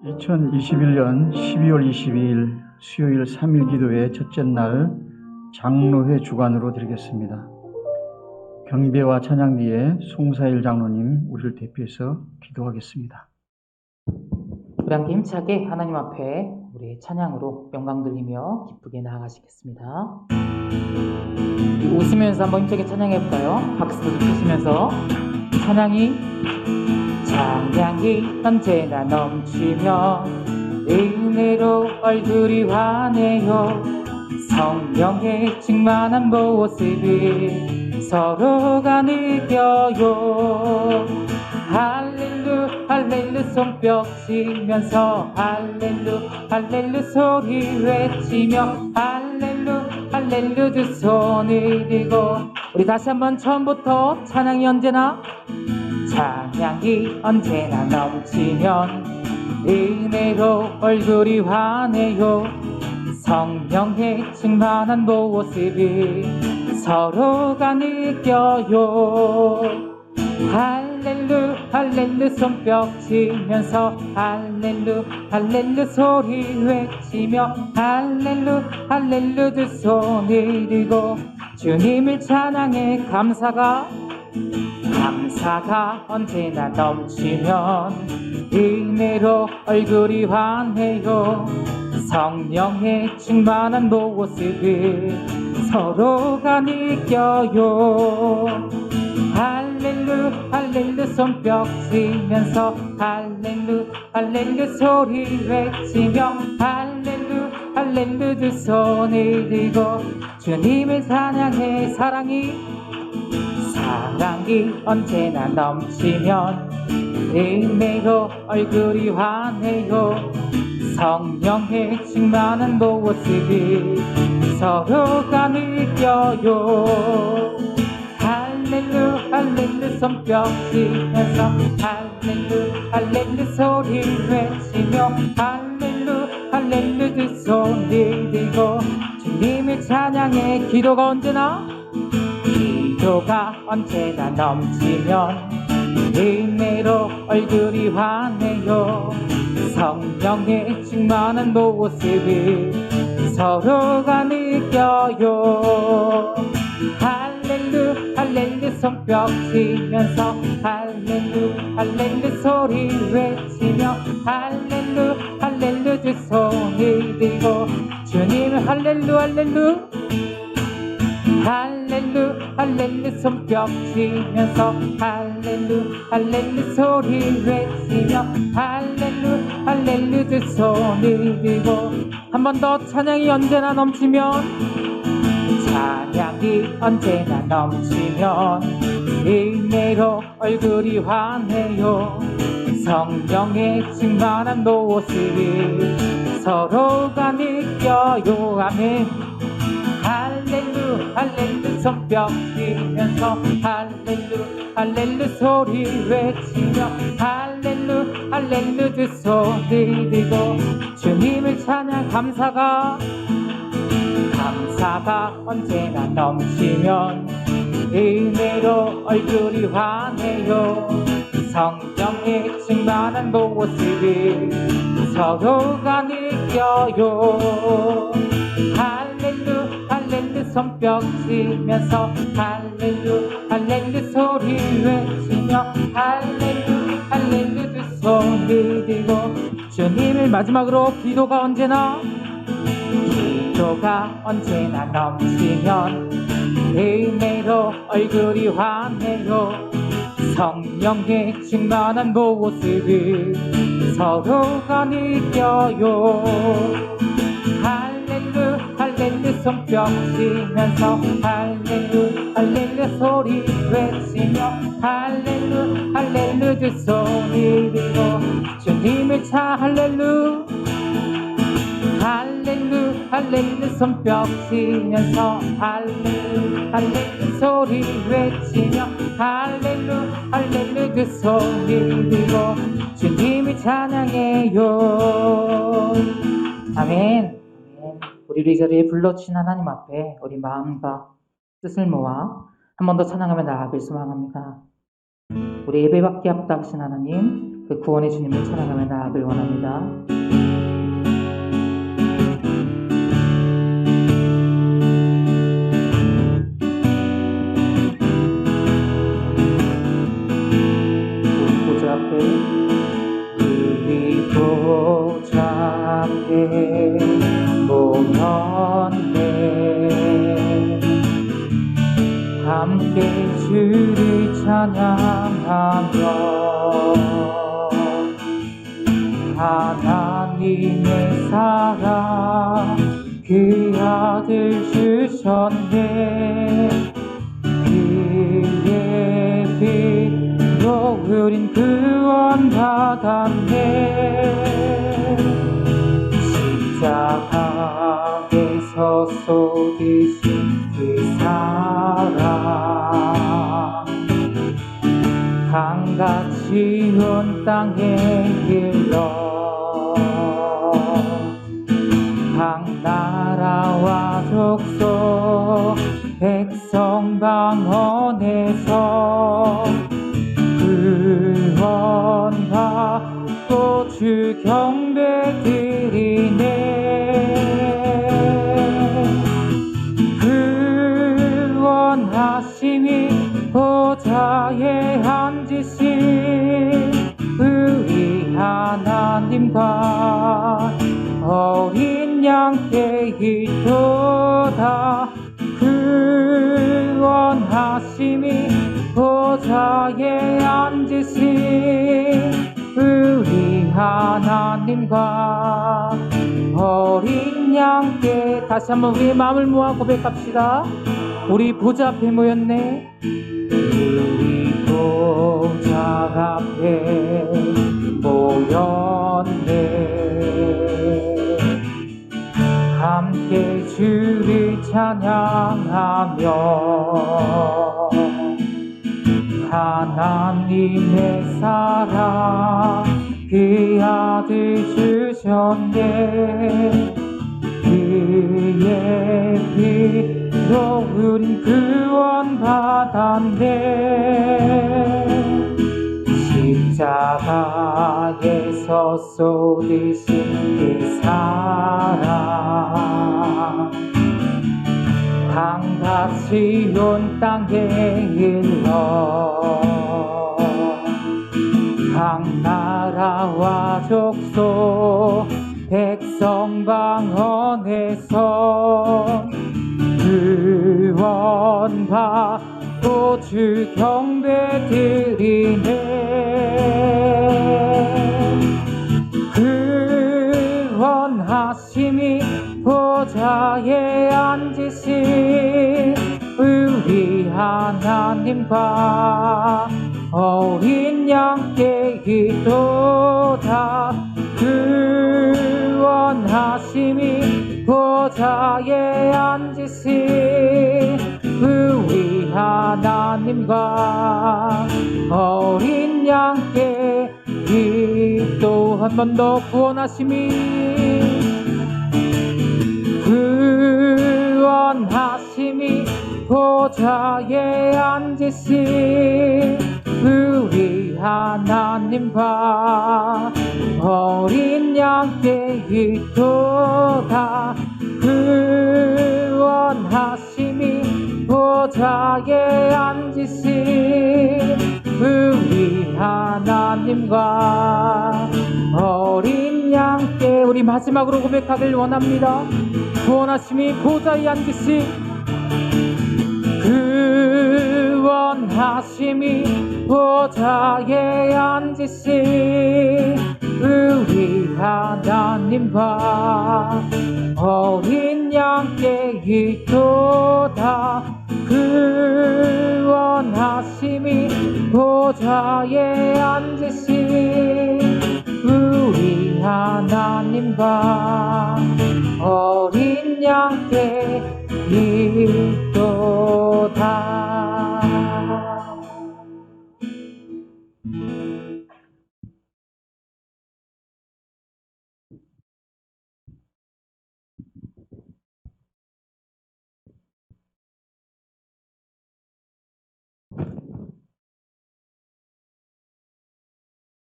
2021년 12월 22일 수요일 3일 기도의 첫째 날 장로회 주간으로 드리겠습니다. 경배와 찬양 뒤에 송사일 장로님 우리를 대표해서 기도하겠습니다. 우리 함께 힘차게 하나님 앞에 우리의 찬양으로 영광 돌리며 기쁘게 나아가시겠습니다. 웃으면서 한번 힘차게 찬양해볼까요? 박수도 좀 치시면서 찬양이 언제나 넘치며 은혜로 얼굴이 환해요. 성령의 충만한 모습을 서로가 느껴요. 할렐루 할렐루 손뼉 치면서 할렐루 소리 외치며 할렐루 두 손을 들고 우리 다시 한번 처음부터 찬양이 언제나 넘치면 은혜로 얼굴이 환해요. 성령의 충만한 모습을 서로가 느껴요. 할렐루 손뼉 치면서 할렐루 소리 외치며 할렐루 두 손을 들고 주님을 찬양해 감사가 언제나 넘치면 은혜로 얼굴이 환해요. 성령의 충만한 모습을 서로가 느껴요. 할렐루 손뼉 치면서 할렐루 소리 외치며 할렐루 두 손을 들고 주님을 찬양해 사랑이 언제나 넘치면 은혜로 얼굴이 환해요. 성령의 충만한 모습을 서로가 느껴요. 할렐루 손뼉 치면서 할렐루 소리 외치며 할렐루 두 손을 들고 주님을 찬양해 기도가 언제나 넘치면 은혜로 얼굴이 환해요. 성령의 충만한 모습을 서로가 느껴요. 할렐루 손뼉 치면서 할렐루 소리 외치며 할렐루 두 손을 들고 주님을 할렐루 손뼉 치면서 할렐루 소리 외치며 할렐루 두 손을 들고 한 번 더 찬양이 언제나 넘치면 은혜로 얼굴이 환해요. 성령의 충만한 모습을 서로가 느껴요. 아멘. 할렐루 손뼉 치면서 할렐루 소리 외치며 할렐루 두 손을 들고 주님을 찬양 감사가 언제나 넘치면 은혜로 얼굴이 환해요. 성령의 충만한 모습을 서로가 느껴요. 할렐루 손뼉 치면서 할렐루 소리 외치며 할렐루 두 손을 들고 주님을 마지막으로 기도가 언제나 넘치면 은혜로 얼굴이 환해요. 성령의 충만한 모습을 서로가 느껴요. 할렐루 손뼉 치면서 할렐루 소리 외치며 할렐루 두 손을 들고 주님을 할렐루 손뼉 치면서 할렐루 소리 외치며 할렐루 두 손을 들고 주님을 찬양해요. 아멘. 우리를 이 자리에 불러주신 하나님 앞에 우리 마음과 뜻을 모아 한 번 더 찬양하며 나아가길 소망합니다. 우리 예배받기 합당하신 하나님, 그 구원의 주님을 찬양하며 나아가길 원합니다. 우리 보좌 앞에 우리 보좌 앞에 모였네. 함께 주를 찬양하며 하나님의 사랑 그 아들 주셨네. 그의 피로 우린 구원 받았네. 십자가에서 쏟으신 그 사랑 강같이 온 땅에 흘러 각 나라와 족속 백성 방언에서 구원 받고 주 경배 드리네. 구원하심이 보좌에 앉으신 우리 하나님과 어린 양께 있도다. 구원하심이 보좌에 앉으신 우리 하나님과 어린 양께. 다시 한번 우리의 마음을 모아 고백합시다. 우리 보좌 앞에 모였네. 우리 보좌 앞에 모였네. 함께 주를 찬양하며 하나님의 사랑 그 아들 주셨네. 그의 피로 우린 구원 받았네. 십자가에서 쏟으신 그 사랑 강같이 온 땅에 흘러 각 나라와 족속 백성 방언에서 구원 받고 주 경배 드리네. 구원하심이 보좌에 앉으신 우리 하나님과 어린 양께 있도다. 구원하심이 보좌에 앉으신 우리 하나님과 어린 양께 또 한 번 더 구원하심이 보좌에 앉으신 우리 하나님과 어린 양께 있도다. 구원하심이 보좌에 앉으신 우리 하나님과 어린 양께. 우리 마지막으로 고백하길 원합니다. 구원하심이 보좌에 앉으신 구원하심이 보좌에 앉으신 우리 하나님과 어린 양께 있도다. 구원하심이 보좌에 앉으신 우리 하나님과 어린 양께 있도다.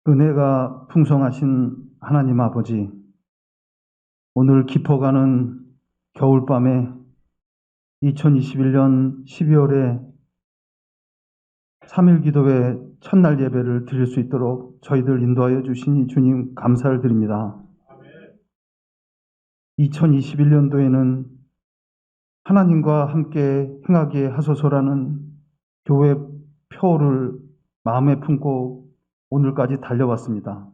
은혜가 풍성하신 하나님 아버지, 오늘 깊어가는 겨울밤에 2021년 12월에 3일 기도회 첫날 예배를 드릴 수 있도록 저희들 인도하여 주시니 주님 감사를 드립니다. 2021년도에는 하나님과 함께 행하게 하소서라는 교회 표를 마음에 품고 오늘까지 달려왔습니다.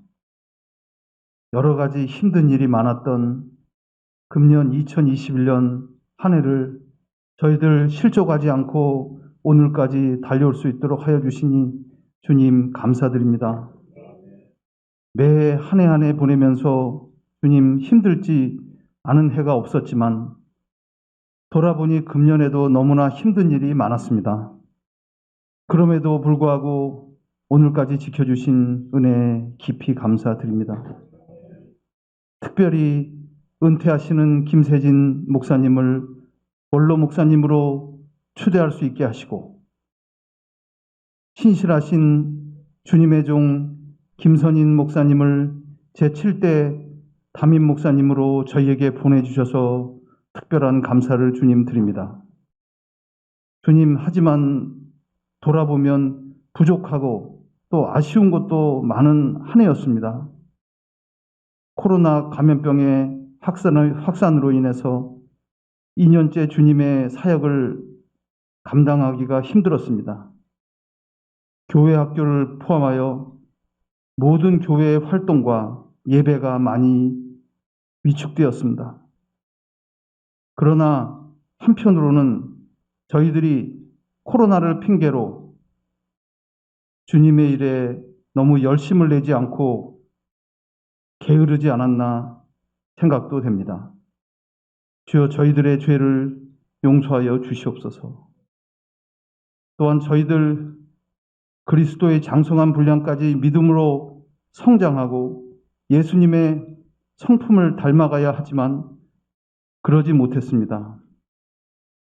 여러 가지 힘든 일이 많았던 금년 2021년 한 해를 저희들 실족하지 않고 오늘까지 달려올 수 있도록 하여 주시니 주님 감사드립니다. 매해 한 해 한 해 보내면서 주님 힘들지 않은 해가 없었지만 돌아보니 금년에도 너무나 힘든 일이 많았습니다. 그럼에도 불구하고 오늘까지 지켜주신 은혜에 깊이 감사드립니다. 특별히 은퇴하시는 김세진 목사님을 원로 목사님으로 추대할 수 있게 하시고 신실하신 주님의 종 김선인 목사님을 제7대 담임 목사님으로 저희에게 보내주셔서 특별한 감사를 주님 드립니다. 주님, 하지만 돌아보면 부족하고 또 아쉬운 것도 많은 한 해였습니다. 코로나 감염병의 확산으로 인해서 2년째 주님의 사역을 감당하기가 힘들었습니다. 교회 학교를 포함하여 모든 교회의 활동과 예배가 많이 위축되었습니다. 그러나 한편으로는 저희들이 코로나를 핑계로 주님의 일에 너무 열심을 내지 않고 게으르지 않았나 생각도 됩니다. 주여, 저희들의 죄를 용서하여 주시옵소서. 또한 저희들 그리스도의 장성한 분량까지 믿음으로 성장하고 예수님의 성품을 닮아가야 하지만 그러지 못했습니다.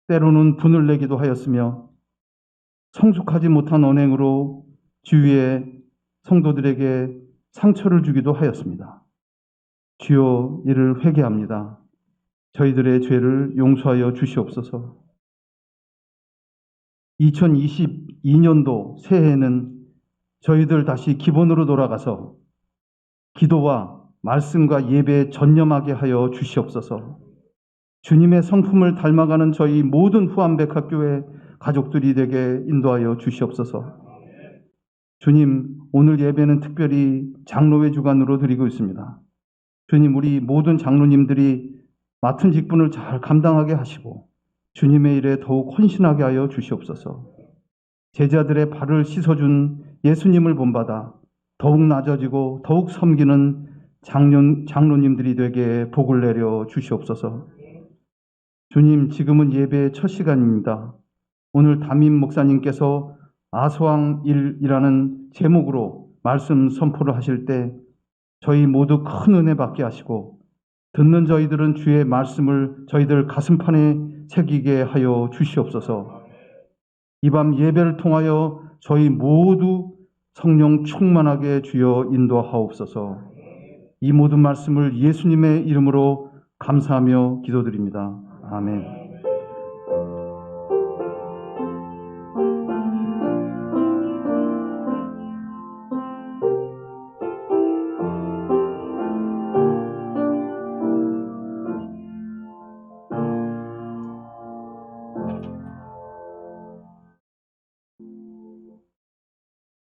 때로는 분을 내기도 하였으며 성숙하지 못한 언행으로 주위의 성도들에게 상처를 주기도 하였습니다. 주여, 이를 회개합니다. 저희들의 죄를 용서하여 주시옵소서. 2022년도 새해에는 저희들 다시 기본으로 돌아가서 기도와 말씀과 예배에 전념하게 하여 주시옵소서. 주님의 성품을 닮아가는 저희 모든 후암백학교회 가족들이 되게 인도하여 주시옵소서. 주님, 오늘 예배는 특별히 장로회 주간으로 드리고 있습니다. 주님, 우리 모든 장로님들이 맡은 직분을 잘 감당하게 하시고 주님의 일에 더욱 헌신하게 하여 주시옵소서. 제자들의 발을 씻어준 예수님을 본받아 더욱 낮아지고 더욱 섬기는 장로님들이 되게 복을 내려 주시옵소서. 주님, 지금은 예배의 첫 시간입니다. 오늘 담임 목사님께서 아소왕 1이라는 제목으로 말씀 선포를 하실 때 저희 모두 큰 은혜 받게 하시고 듣는 저희들은 주의 말씀을 저희들 가슴판에 새기게 하여 주시옵소서. 이 밤 예배를 통하여 저희 모두 성령 충만하게 주여 인도하옵소서. 이 모든 말씀을 예수님의 이름으로 감사하며 기도드립니다. 아멘.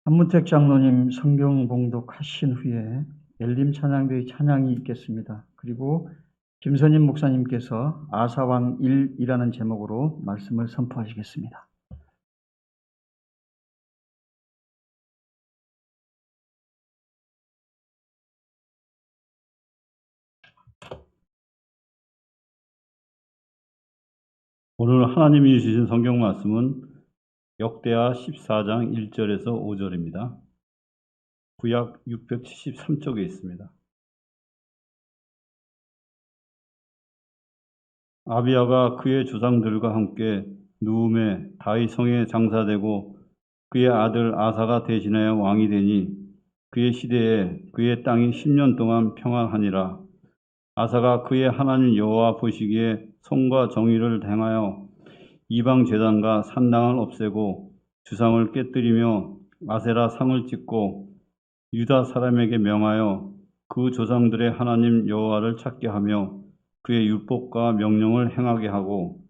한문택 장로님 성경 봉독하신 후에 엘림 찬양대의 찬양이 있겠습니다. 그리고 김선임 목사님께서 아사왕 1이라는 제목으로 말씀을 선포하시겠습니다. 오늘 하나님이 주신 성경 말씀은 역대하 14장 1절에서 5절입니다. 구약 673쪽에 있습니다. 아비야가 그의 조상들과 함께 누움의 다윗 성에 장사되고 그의 아들 아사가 대신하여 왕이 되니 그의 시대에 그의 땅이 10년 동안 평안하니라. 아사가 그의 하나님 여호와 보시기에 선과 정의를 행하여 이방 제단과 산당을 없애고 주상을 깨뜨리며 아세라 상을 찍고 유다 사람에게 명하여 그 조상들의 하나님 여호와를 찾게 하며 그의 율법과 명령을 행하게 하고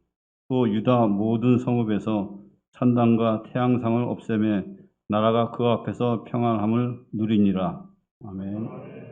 또 유다 모든 성읍에서 산당과 태양상을 없애매 나라가 그 앞에서 평안함을 누리니라. 아멘.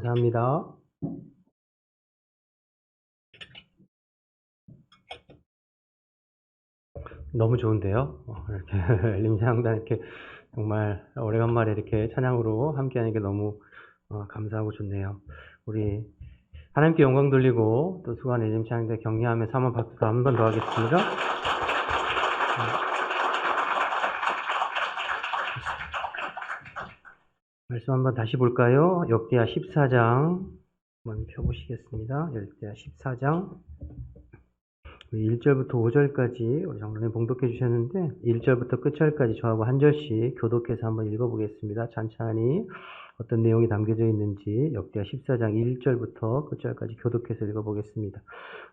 감사합니다. 너무 좋은데요? 이렇게 림상당 이렇게 정말 오래간만에 이렇게 찬양으로 함께하는 게 너무 감사하고 좋네요. 우리 하나님께 영광 돌리고 또 수고한 예림 찬양대 격려하면서 한번 박수 한 번 더 하겠습니다. 말씀 한번 다시 볼까요? 역대하 14장 한번 펴보시겠습니다. 역대하 14장 1절부터 5절까지 우리 장로님 봉독해 주셨는데 1절부터 끝절까지 저하고 한 절씩 교독해서 한번 읽어보겠습니다. 찬찬히 어떤 내용이 담겨져 있는지 역대하 14장 1절부터 끝절까지 교독해서 읽어보겠습니다.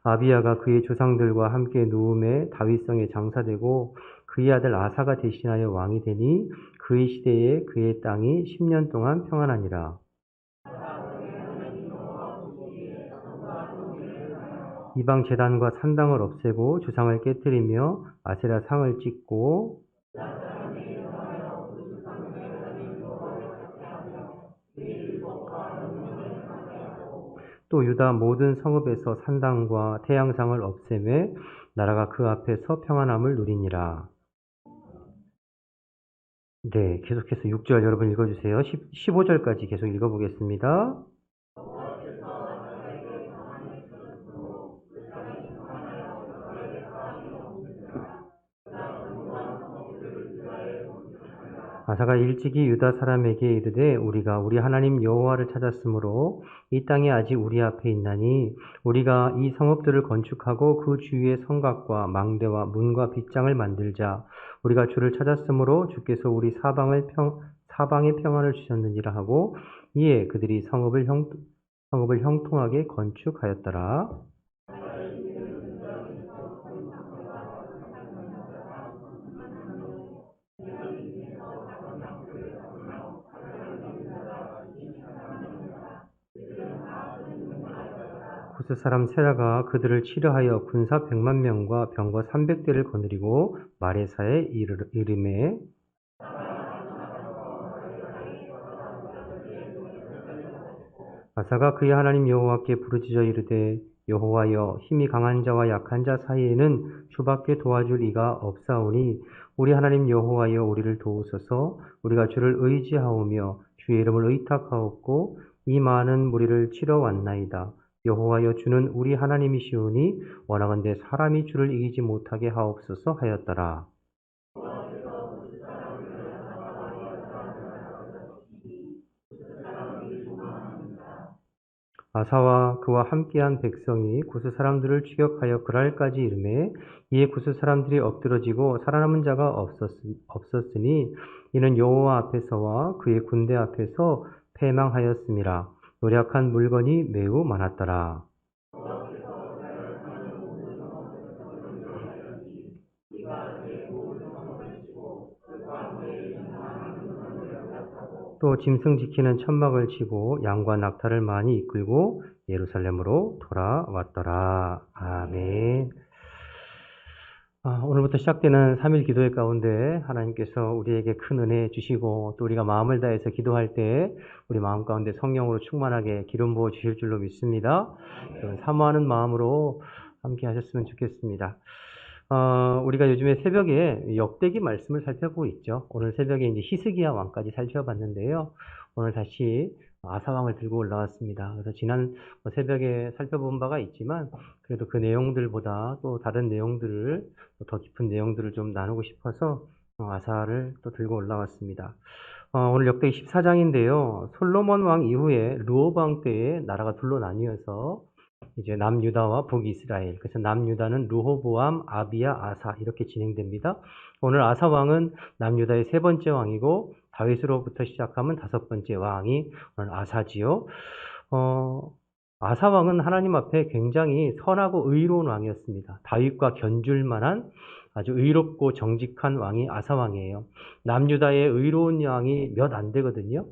아비야가 그의 조상들과 함께 누움에 다윗성에 장사되고 그의 아들 아사가 대신하여 왕이 되니 그의 시대에 그의 땅이 10년 동안 평안하니라. 이방 제단과 산당을 없애고 주상을 깨뜨리며 아세라 상을 찍고 또 유다 모든 성읍에서 산당과 태양상을 없애매 나라가 그 앞에서 평안함을 누리니라. 네, 계속해서 6절 여러분 읽어주세요. 15절까지 계속 읽어보겠습니다. 아사가 일찍이 유다 사람에게 이르되 우리가 우리 하나님 여호와를 찾았으므로 이 땅이 아직 우리 앞에 있나니 우리가 이 성읍들을 건축하고 그 주위에 성곽과 망대와 문과 빗장을 만들자. 우리가 주를 찾았으므로 주께서 우리 사방에 평안을 주셨느니라 하고 이에 그들이 성읍을 형통하게 건축하였더라. 구스 사람 세라가 그들을 치려하여 군사 100만 명과 병거 300대를 거느리고 마레사에 이르매 아사가 그의 하나님 여호와께 부르짖어 이르되 여호와여 힘이 강한 자와 약한 자 사이에는 주밖에 도와줄 이가 없사오니 우리 하나님 여호와여 우리를 도우소서. 우리가 주를 의지하오며 주의 이름을 의탁하옵고 이 많은 무리를 치러 왔나이다. 여호와여 주는 우리 하나님이시오니 원하건대 사람이 주를 이기지 못하게 하옵소서 하였더라. 아사와 그와 함께한 백성이 구스 사람들을 추격하여 그랄까지 이르매 이에 구스 사람들이 엎드러지고 살아남은 자가 없었으니 이는 여호와 앞에서와 그의 군대 앞에서 패망하였음이라. 노력한 물건이 매우 많았더라. 또 짐승 지키는 천막을 치고 양과 낙타를 많이 이끌고 예루살렘으로 돌아왔더라. 아멘. 오늘부터 시작되는 3일 기도회 가운데 하나님께서 우리에게 큰 은혜 주시고 또 우리가 마음을 다해서 기도할 때 우리 마음 가운데 성령으로 충만하게 기름 부어 주실 줄로 믿습니다. 사모하는 마음으로 함께 하셨으면 좋겠습니다. 우리가 요즘에 새벽에 역대기 말씀을 살펴보고 있죠. 오늘 새벽에 이제 히스기야 왕까지 살펴봤는데요. 오늘 다시 아사왕을 들고 올라왔습니다. 그래서 지난 새벽에 살펴본 바가 있지만 그래도 그 내용들보다 또 다른 내용들을 더 깊은 내용들을 좀 나누고 싶어서 아사를 또 들고 올라왔습니다. 오늘 역대기 14장인데요. 솔로몬 왕 이후에 르호보암 때에 나라가 둘로 나뉘어서 이제 남유다와 북이스라엘. 그래서 남유다는 르호보암, 아비야, 아사 이렇게 진행됩니다. 오늘 아사 왕은 남유다의 세 번째 왕이고 다윗으로부터 시작하면 다섯 번째 왕이 오늘 아사지요. 아사 왕은 하나님 앞에 굉장히 선하고 의로운 왕이었습니다. 다윗과 견줄 만한 아주 의롭고 정직한 왕이 아사 왕이에요. 남유다의 의로운 왕이 몇 안 되거든요.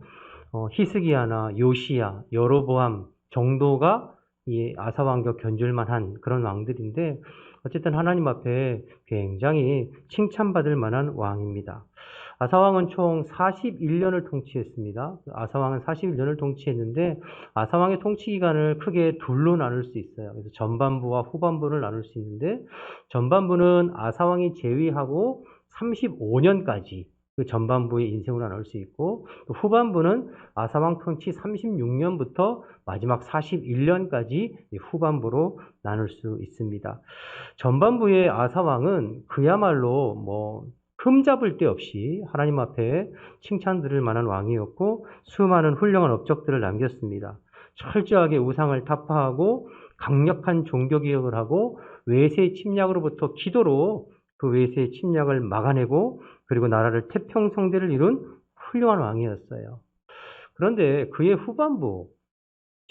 히스기야나 요시야, 여로보암 정도가 이 아사 왕과 견줄만한 그런 왕들인데 어쨌든 하나님 앞에 굉장히 칭찬받을 만한 왕입니다. 아사왕은 총 41년을 통치했습니다. 아사왕은 41년을 통치했는데 아사왕의 통치 기간을 크게 둘로 나눌 수 있어요. 그래서 전반부와 후반부를 나눌 수 있는데 전반부는 아사왕이 재위하고 35년까지 그 전반부의 인생으로 나눌 수 있고 또 후반부는 아사왕 통치 36년부터 마지막 41년까지 후반부로 나눌 수 있습니다. 전반부의 아사왕은 그야말로 뭐 흠잡을 데 없이 하나님 앞에 칭찬드릴 만한 왕이었고 수많은 훌륭한 업적들을 남겼습니다. 철저하게 우상을 타파하고 강력한 종교개혁을 하고 외세의 침략으로부터 기도로 그 외세의 침략을 막아내고 그리고 나라를 태평성대를 이룬 훌륭한 왕이었어요. 그런데 그의 후반부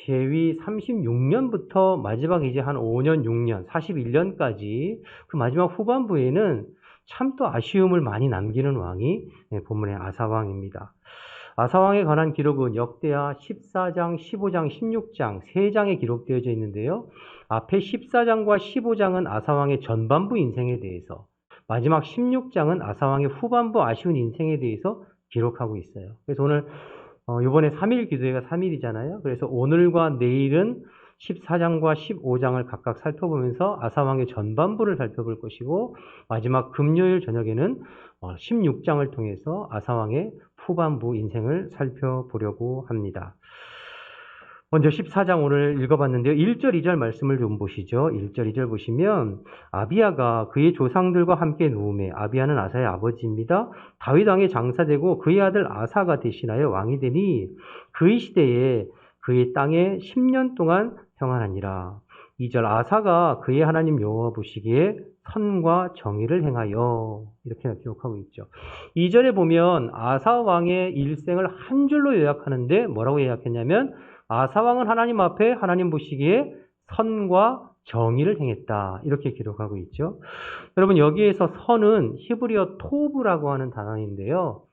재위 36년부터 마지막 이제 한 5년, 6년, 41년까지 그 마지막 후반부에는 참 또 아쉬움을 많이 남기는 왕이 본문의 아사왕입니다. 아사왕에 관한 기록은 역대하 14장, 15장, 16장 3장에 기록되어져 있는데요. 앞에 14장과 15장은 아사왕의 전반부 인생에 대해서, 마지막 16장은 아사왕의 후반부 아쉬운 인생에 대해서 기록하고 있어요. 그래서 오늘 이번에 3일 기도회가 3일이잖아요. 그래서 오늘과 내일은 14장과 15장을 각각 살펴보면서 아사왕의 전반부를 살펴볼 것이고 마지막 금요일 저녁에는 16장을 통해서 아사왕의 후반부 인생을 살펴보려고 합니다. 먼저 14장 오늘 읽어봤는데요. 1절, 2절 말씀을 좀 보시죠. 1절, 2절 보시면 아비야가 그의 조상들과 함께 누우매 아비야는 아사의 아버지입니다. 다윗 왕의 장사되고 그의 아들 아사가 대신하여 왕이 되니 그의 시대에 그의 땅에 10년 동안 평안하니라. 2절 아사가 그의 하나님 여호와 보시기에 선과 정의를 행하여 이렇게 기록하고 있죠. 2절에 보면 아사 왕의 일생을 한 줄로 요약하는데 뭐라고 요약했냐면 아사 왕은 하나님 앞에 하나님 보시기에 선과 정의를 행했다. 이렇게 기록하고 있죠. 여러분 여기에서 선은 히브리어 토브라고 하는 단어인데요.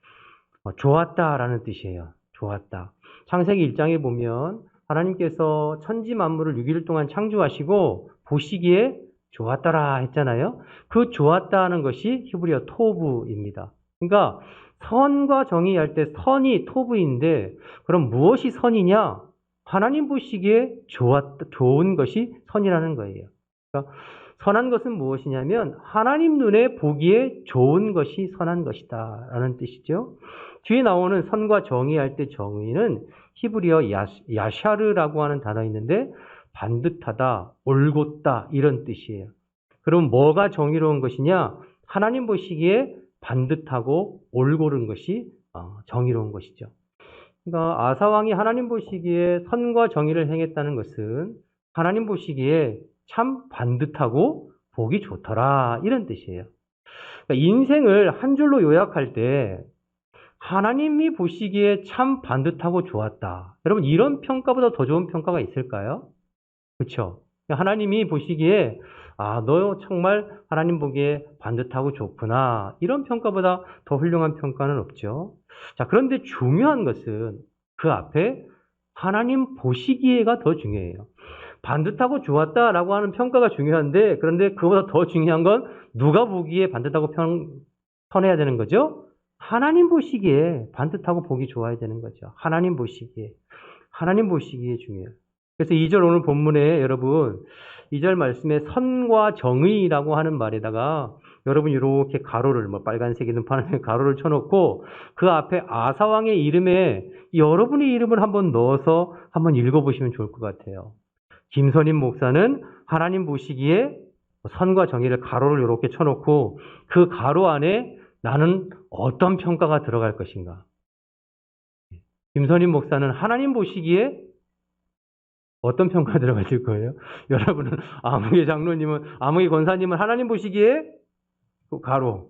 좋았다라는 뜻이에요. 좋았다. 창세기 1장에 보면 하나님께서 천지 만물을 6일 동안 창조하시고 보시기에 좋았더라 했잖아요. 그 좋았다는 것이 히브리어 토브입니다. 그러니까 선과 정의할 때 선이 토브인데 그럼 무엇이 선이냐? 하나님 보시기에 좋은 것이 선이라는 거예요. 그러니까 선한 것은 무엇이냐면 하나님 눈에 보기에 좋은 것이 선한 것이다 라는 뜻이죠. 뒤에 나오는 선과 정의할 때 정의는 히브리어 야샤르라고 하는 단어 있는데 반듯하다, 올곧다 이런 뜻이에요. 그럼 뭐가 정의로운 것이냐? 하나님 보시기에 반듯하고 올곧은 것이 정의로운 것이죠. 그러니까 아사왕이 하나님 보시기에 선과 정의를 행했다는 것은 하나님 보시기에 참 반듯하고 보기 좋더라 이런 뜻이에요. 그러니까 인생을 한 줄로 요약할 때 하나님이 보시기에 참 반듯하고 좋았다. 여러분 이런 평가보다 더 좋은 평가가 있을까요? 그렇죠? 하나님이 보시기에 너 정말 하나님 보기에 반듯하고 좋구나. 이런 평가보다 더 훌륭한 평가는 없죠. 자, 그런데 중요한 것은 그 앞에 하나님 보시기에가 더 중요해요. 반듯하고 좋았다라고 하는 평가가 중요한데 그런데 그보다 더 중요한 건 누가 보기에 반듯하고 선해야 되는 거죠? 하나님 보시기에 반듯하고 보기 좋아야 되는 거죠. 하나님 보시기에 중요해요. 그래서 2절 오늘 본문에 여러분 2절 말씀에 선과 정의라고 하는 말에다가 여러분 이렇게 가로를 빨간색이든 파란색 가로를 쳐놓고 그 앞에 아사왕의 이름에 여러분의 이름을 한번 넣어서 한번 읽어보시면 좋을 것 같아요. 김선임 목사는 하나님 보시기에 선과 정의를 가로를 이렇게 쳐놓고 그 가로 안에 나는 어떤 평가가 들어갈 것인가. 김선임 목사는 하나님 보시기에 어떤 평가가 들어가실 거예요? 여러분은 아무개 장로님은 아무개 권사님은 하나님 보시기에 가로.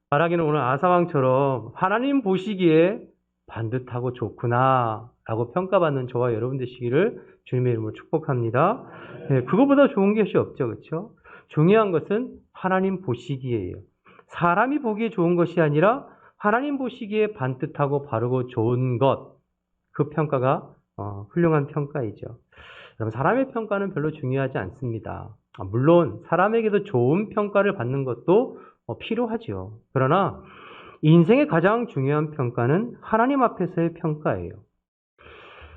바라기는 오늘 아사왕처럼 하나님 보시기에 반듯하고 좋구나 라고 평가받는 저와 여러분 되시기를 주님의 이름으로 축복합니다. 네, 그거보다 좋은 것이 없죠. 그렇죠? 중요한 것은 하나님 보시기에요. 사람이 보기에 좋은 것이 아니라 하나님 보시기에 반듯하고 바르고 좋은 것, 그 평가가 훌륭한 평가이죠. 여러분 사람의 평가는 별로 중요하지 않습니다. 물론 사람에게도 좋은 평가를 받는 것도 필요하죠. 그러나 인생의 가장 중요한 평가는 하나님 앞에서의 평가예요.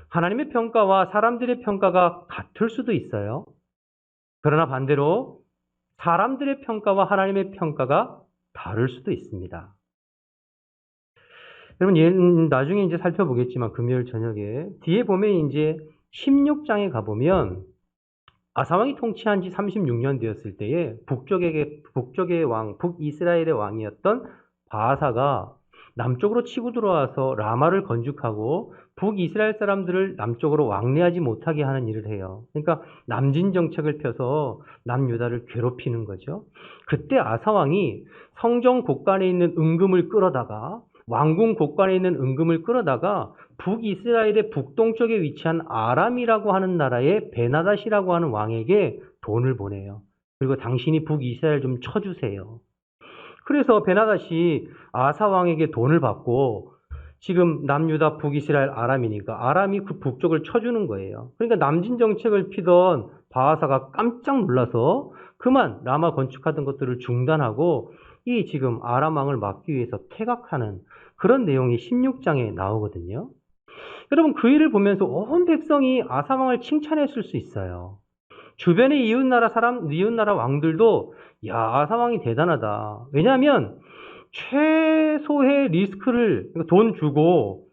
하나님의 평가와 사람들의 평가가 같을 수도 있어요. 그러나 반대로 사람들의 평가와 하나님의 평가가 다를 수도 있습니다. 여러분, 나중에 이제 살펴보겠지만 금요일 저녁에 뒤에 보면 이제 16장에 가보면 아사왕이 통치한 지 36년 되었을 때에 북쪽의 왕, 북이스라엘의 왕이었던 바하사가 남쪽으로 치고 들어와서 라마를 건축하고 북이스라엘 사람들을 남쪽으로 왕래하지 못하게 하는 일을 해요. 그러니까 남진 정책을 펴서 남유다를 괴롭히는 거죠. 그때 아사왕이 성정 곳간에 있는 은금을 끌어다가 왕궁 곳간에 있는 은금을 끌어다가 북이스라엘의 북동쪽에 위치한 아람이라고 하는 나라의 베나닷이라고 하는 왕에게 돈을 보내요. 그리고 당신이 북이스라엘 좀 쳐주세요. 그래서 베나닷이 아사 왕에게 돈을 받고 지금 남유다 북이스라엘 아람이니까 아람이 그 북쪽을 쳐주는 거예요. 그러니까 남진 정책을 피던 바하사가 깜짝 놀라서 그만 라마 건축하던 것들을 중단하고 이 지금 아람 왕을 막기 위해서 퇴각하는 그런 내용이 16장에 나오거든요. 여러분, 그 일을 보면서 온 백성이 아사 왕을 칭찬했을 수 있어요. 주변의 이웃나라 왕들도 야, 아사 왕이 대단하다. 왜냐하면 최소의 리스크를 돈 주고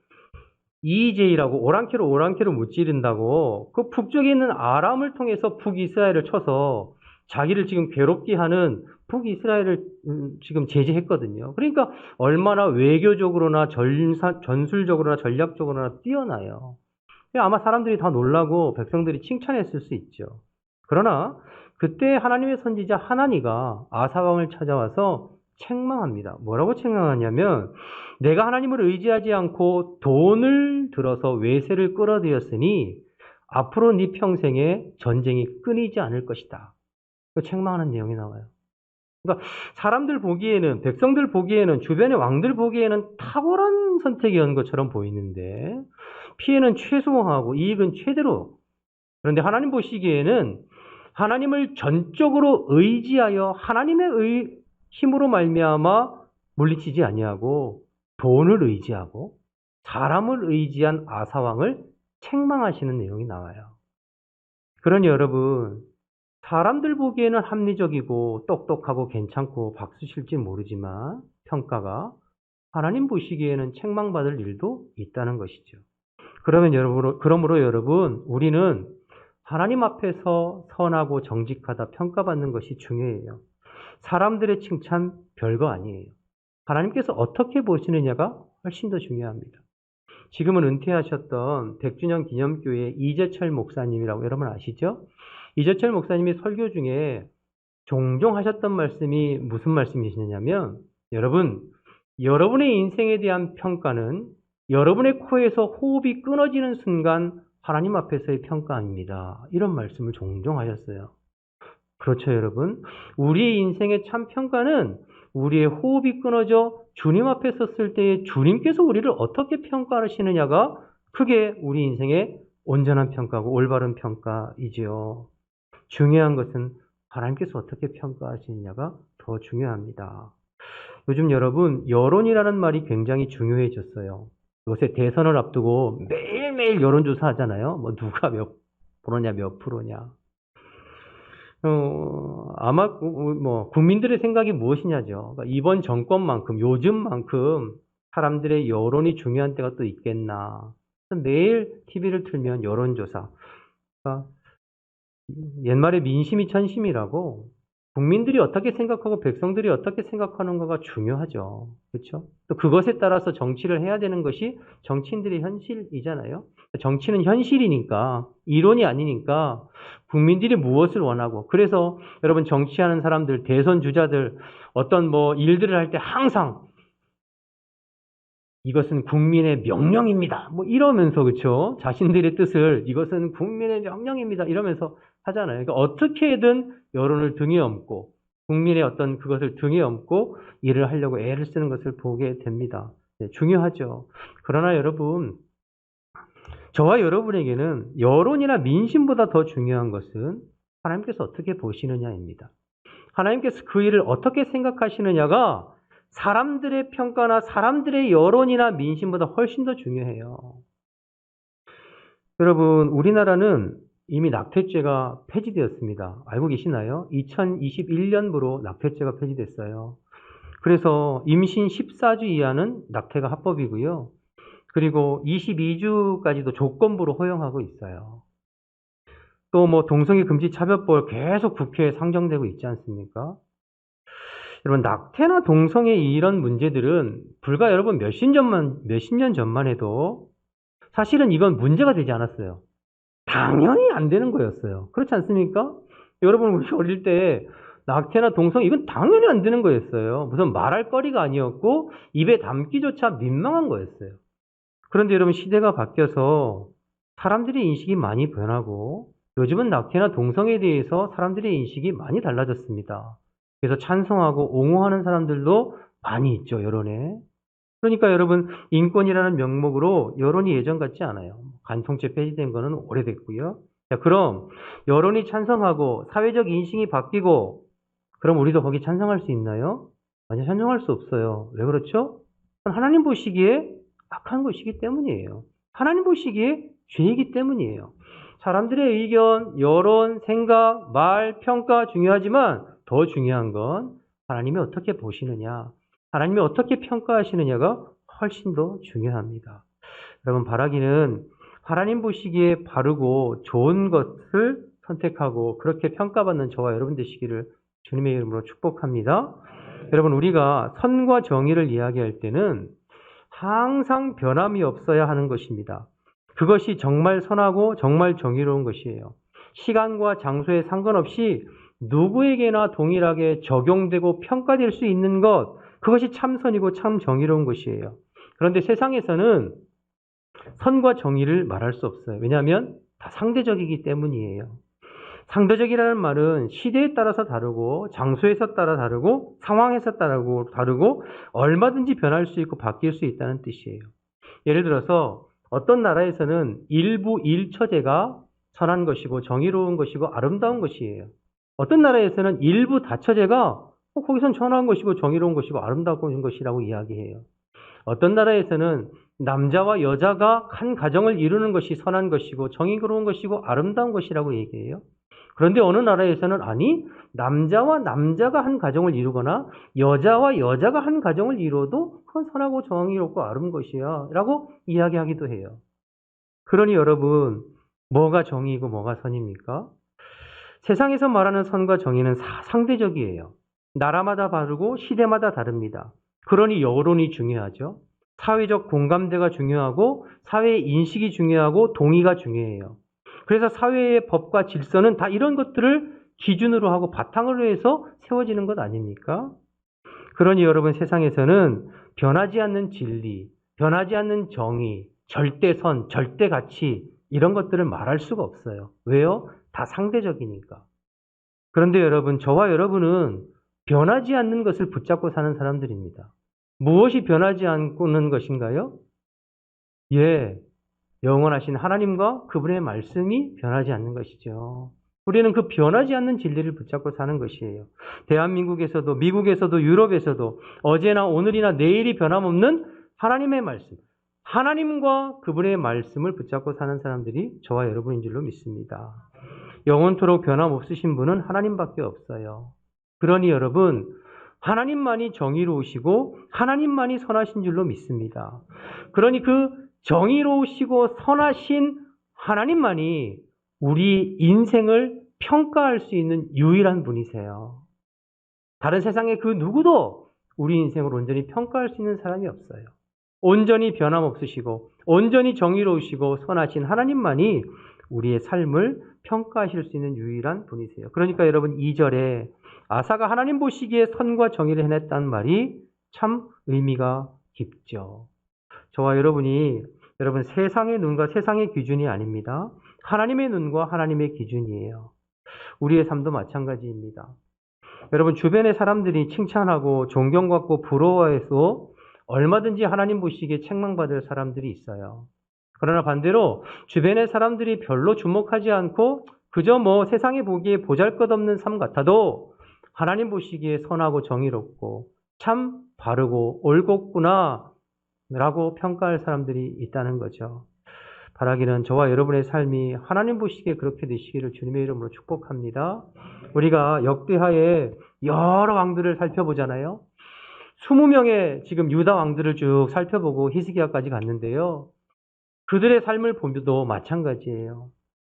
EJ라고 오랑캐로 무찌른다고 그 북쪽에 있는 아람을 통해서 북이스라엘을 쳐서 자기를 지금 괴롭게 하는 북이스라엘을 지금 제재했거든요. 그러니까 얼마나 외교적으로나 전술적으로나 전략적으로나 뛰어나요. 아마 사람들이 다 놀라고 백성들이 칭찬했을 수 있죠. 그러나 그때 하나님의 선지자 하나니가 아사왕을 찾아와서 책망합니다. 뭐라고 책망하냐면 내가 하나님을 의지하지 않고 돈을 들어서 외세를 끌어들였으니 앞으로 네 평생에 전쟁이 끊이지 않을 것이다. 책망하는 내용이 나와요. 그러니까 사람들 보기에는, 백성들 보기에는, 주변의 왕들 보기에는 탁월한 선택이었는 것처럼 보이는데 피해는 최소화하고 이익은 최대로. 그런데 하나님 보시기에는 하나님을 전적으로 의지하여 하나님의 힘으로 말미암아 물리치지 아니하고 돈을 의지하고 사람을 의지한 아사왕을 책망하시는 내용이 나와요. 그러니 여러분, 사람들 보기에는 합리적이고 똑똑하고 괜찮고 박수 칠지 모르지만 평가가 하나님 보시기에는 책망받을 일도 있다는 것이죠. 그러므로 여러분, 우리는 하나님 앞에서 선하고 정직하다 평가받는 것이 중요해요. 사람들의 칭찬 별거 아니에요. 하나님께서 어떻게 보시느냐가 훨씬 더 중요합니다. 지금은 은퇴하셨던 백주년 기념교회 이재철 목사님이라고 여러분 아시죠? 이재철 목사님이 설교 중에 종종 하셨던 말씀이 무슨 말씀이시냐면 여러분의 인생에 대한 평가는 여러분의 코에서 호흡이 끊어지는 순간 하나님 앞에서의 평가입니다. 이런 말씀을 종종 하셨어요. 그렇죠, 여러분? 우리의 인생의 참 평가는 우리의 호흡이 끊어져 주님 앞에 섰을 때에 주님께서 우리를 어떻게 평가하시느냐가 그게 우리 인생의 온전한 평가고 올바른 평가이지요. 중요한 것은 하나님께서 어떻게 평가하시느냐가 더 중요합니다. 요즘 여러분, 여론이라는 말이 굉장히 중요해졌어요. 요새 대선을 앞두고 매일매일 여론조사 하잖아요. 뭐 누가 몇 프로냐. 아마 뭐 국민들의 생각이 무엇이냐죠. 그러니까 이번 정권만큼 요즘만큼 사람들의 여론이 중요한 때가 또 있겠나. 매일 TV를 틀면 여론조사. 그러니까 옛말에 민심이 천심이라고 국민들이 어떻게 생각하고 백성들이 어떻게 생각하는가가 중요하죠. 그렇죠? 또 그것에 따라서 정치를 해야 되는 것이 정치인들의 현실이잖아요. 정치는 현실이니까 이론이 아니니까 국민들이 무엇을 원하고 그래서 여러분 정치하는 사람들, 대선 주자들 어떤 뭐 일들을 할 때 항상 이것은 국민의 명령입니다. 뭐 이러면서 그렇죠? 자신들의 뜻을 이것은 국민의 명령입니다. 이러면서 하잖아요. 그러니까 어떻게든 여론을 등에 업고 국민의 어떤 그것을 등에 업고 일을 하려고 애를 쓰는 것을 보게 됩니다. 네, 중요하죠. 그러나 여러분, 저와 여러분에게는 여론이나 민심보다 더 중요한 것은 하나님께서 어떻게 보시느냐입니다. 하나님께서 그 일을 어떻게 생각하시느냐가 사람들의 평가나 사람들의 여론이나 민심보다 훨씬 더 중요해요. 여러분, 우리나라는 이미 낙태죄가 폐지되었습니다. 알고 계시나요? 2021년부로 낙태죄가 폐지됐어요. 그래서 임신 14주 이하는 낙태가 합법이고요. 그리고 22주까지도 조건부로 허용하고 있어요. 또 뭐 동성애 금지 차별법 계속 국회에 상정되고 있지 않습니까? 여러분, 낙태나 동성애 이런 문제들은 불과 여러분 몇십 년 전만 해도 사실은 이건 문제가 되지 않았어요. 당연히 안 되는 거였어요. 그렇지 않습니까? 여러분, 우리 어릴 때 낙태나 동성애 이건 당연히 안 되는 거였어요. 무슨 말할 거리가 아니었고 입에 담기조차 민망한 거였어요. 그런데 여러분, 시대가 바뀌어서 사람들의 인식이 많이 변하고 요즘은 낙태나 동성애에 대해서 사람들의 인식이 많이 달라졌습니다. 그래서 찬성하고 옹호하는 사람들도 많이 있죠, 여론에. 그러니까 여러분, 인권이라는 명목으로 여론이 예전 같지 않아요. 간통죄 폐지된 거는 오래됐고요. 자, 그럼 여론이 찬성하고 사회적 인식이 바뀌고 그럼 우리도 거기 찬성할 수 있나요? 아니, 찬성할 수 없어요. 왜 그렇죠? 하나님 보시기에 악한 것이기 때문이에요. 하나님 보시기에 죄이기 때문이에요. 사람들의 의견, 여론, 생각, 말, 평가 중요하지만 더 중요한 건 하나님이 어떻게 보시느냐, 하나님이 어떻게 평가하시느냐가 훨씬 더 중요합니다. 여러분, 바라기는 하나님 보시기에 바르고 좋은 것을 선택하고 그렇게 평가받는 저와 여러분 되시기를 주님의 이름으로 축복합니다. 여러분, 우리가 선과 정의를 이야기할 때는 항상 변함이 없어야 하는 것입니다. 그것이 정말 선하고 정말 정의로운 것이에요. 시간과 장소에 상관없이 누구에게나 동일하게 적용되고 평가될 수 있는 것, 그것이 참 선이고 참 정의로운 것이에요. 그런데 세상에서는 선과 정의를 말할 수 없어요. 왜냐하면 다 상대적이기 때문이에요. 상대적이라는 말은 시대에 따라서 다르고 장소에서 따라 다르고 상황에서 다르고 얼마든지 변할 수 있고 바뀔 수 있다는 뜻이에요. 예를 들어서 어떤 나라에서는 일부 일처제가 선한 것이고 정의로운 것이고 아름다운 것이에요. 어떤 나라에서는 일부 다처제가 거기선 선한 것이고 정의로운 것이고 아름다운 것이라고 이야기해요. 어떤 나라에서는 남자와 여자가 한 가정을 이루는 것이 선한 것이고 정의로운 것이고 아름다운 것이라고 얘기해요. 그런데 어느 나라에서는 아니, 남자와 남자가 한 가정을 이루거나 여자와 여자가 한 가정을 이루어도 그건 선하고 정의롭고 아름다운 것이야 라고 이야기하기도 해요. 그러니 여러분, 뭐가 정의이고 뭐가 선입니까? 세상에서 말하는 선과 정의는 상대적이에요. 나라마다 다르고 시대마다 다릅니다. 그러니 여론이 중요하죠. 사회적 공감대가 중요하고 사회의 인식이 중요하고 동의가 중요해요. 그래서 사회의 법과 질서는 다 이런 것들을 기준으로 하고 바탕으로 해서 세워지는 것 아닙니까? 그러니 여러분, 세상에서는 변하지 않는 진리, 변하지 않는 정의, 절대선, 절대가치 이런 것들을 말할 수가 없어요. 왜요? 다 상대적이니까. 그런데 여러분, 저와 여러분은 변하지 않는 것을 붙잡고 사는 사람들입니다. 무엇이 변하지 않는 것인가요? 예, 영원하신 하나님과 그분의 말씀이 변하지 않는 것이죠. 우리는 그 변하지 않는 진리를 붙잡고 사는 것이에요. 대한민국에서도 미국에서도 유럽에서도 어제나 오늘이나 내일이 변함없는 하나님의 말씀, 하나님과 그분의 말씀을 붙잡고 사는 사람들이 저와 여러분인 줄로 믿습니다. 영원토록 변함없으신 분은 하나님밖에 없어요. 그러니 여러분, 하나님만이 정의로우시고 하나님만이 선하신 줄로 믿습니다. 그러니 그 정의로우시고 선하신 하나님만이 우리 인생을 평가할 수 있는 유일한 분이세요. 다른 세상에 그 누구도 우리 인생을 온전히 평가할 수 있는 사람이 없어요. 온전히 변함없으시고 온전히 정의로우시고 선하신 하나님만이 우리의 삶을 평가하실 수 있는 유일한 분이세요. 그러니까 여러분, 2절에 아사가 하나님 보시기에 선과 정의를 해냈다는 말이 참 의미가 깊죠. 저와 여러분이 여러분 세상의 눈과 세상의 기준이 아닙니다. 하나님의 눈과 하나님의 기준이에요. 우리의 삶도 마찬가지입니다. 여러분, 주변의 사람들이 칭찬하고 존경받고 부러워해서 얼마든지 하나님 보시기에 책망받을 사람들이 있어요. 그러나 반대로 주변의 사람들이 별로 주목하지 않고 그저 세상에 보기에 보잘것없는 삶 같아도 하나님 보시기에 선하고 정의롭고 참 바르고 옳겠구나 라고 평가할 사람들이 있다는 거죠. 바라기는 저와 여러분의 삶이 하나님 보시기에 그렇게 되시기를 주님의 이름으로 축복합니다. 우리가 역대하에 여러 왕들을 살펴보잖아요. 20명의 지금 유다 왕들을 쭉 살펴보고 히스기야까지 갔는데요. 그들의 삶을 보면도 마찬가지예요.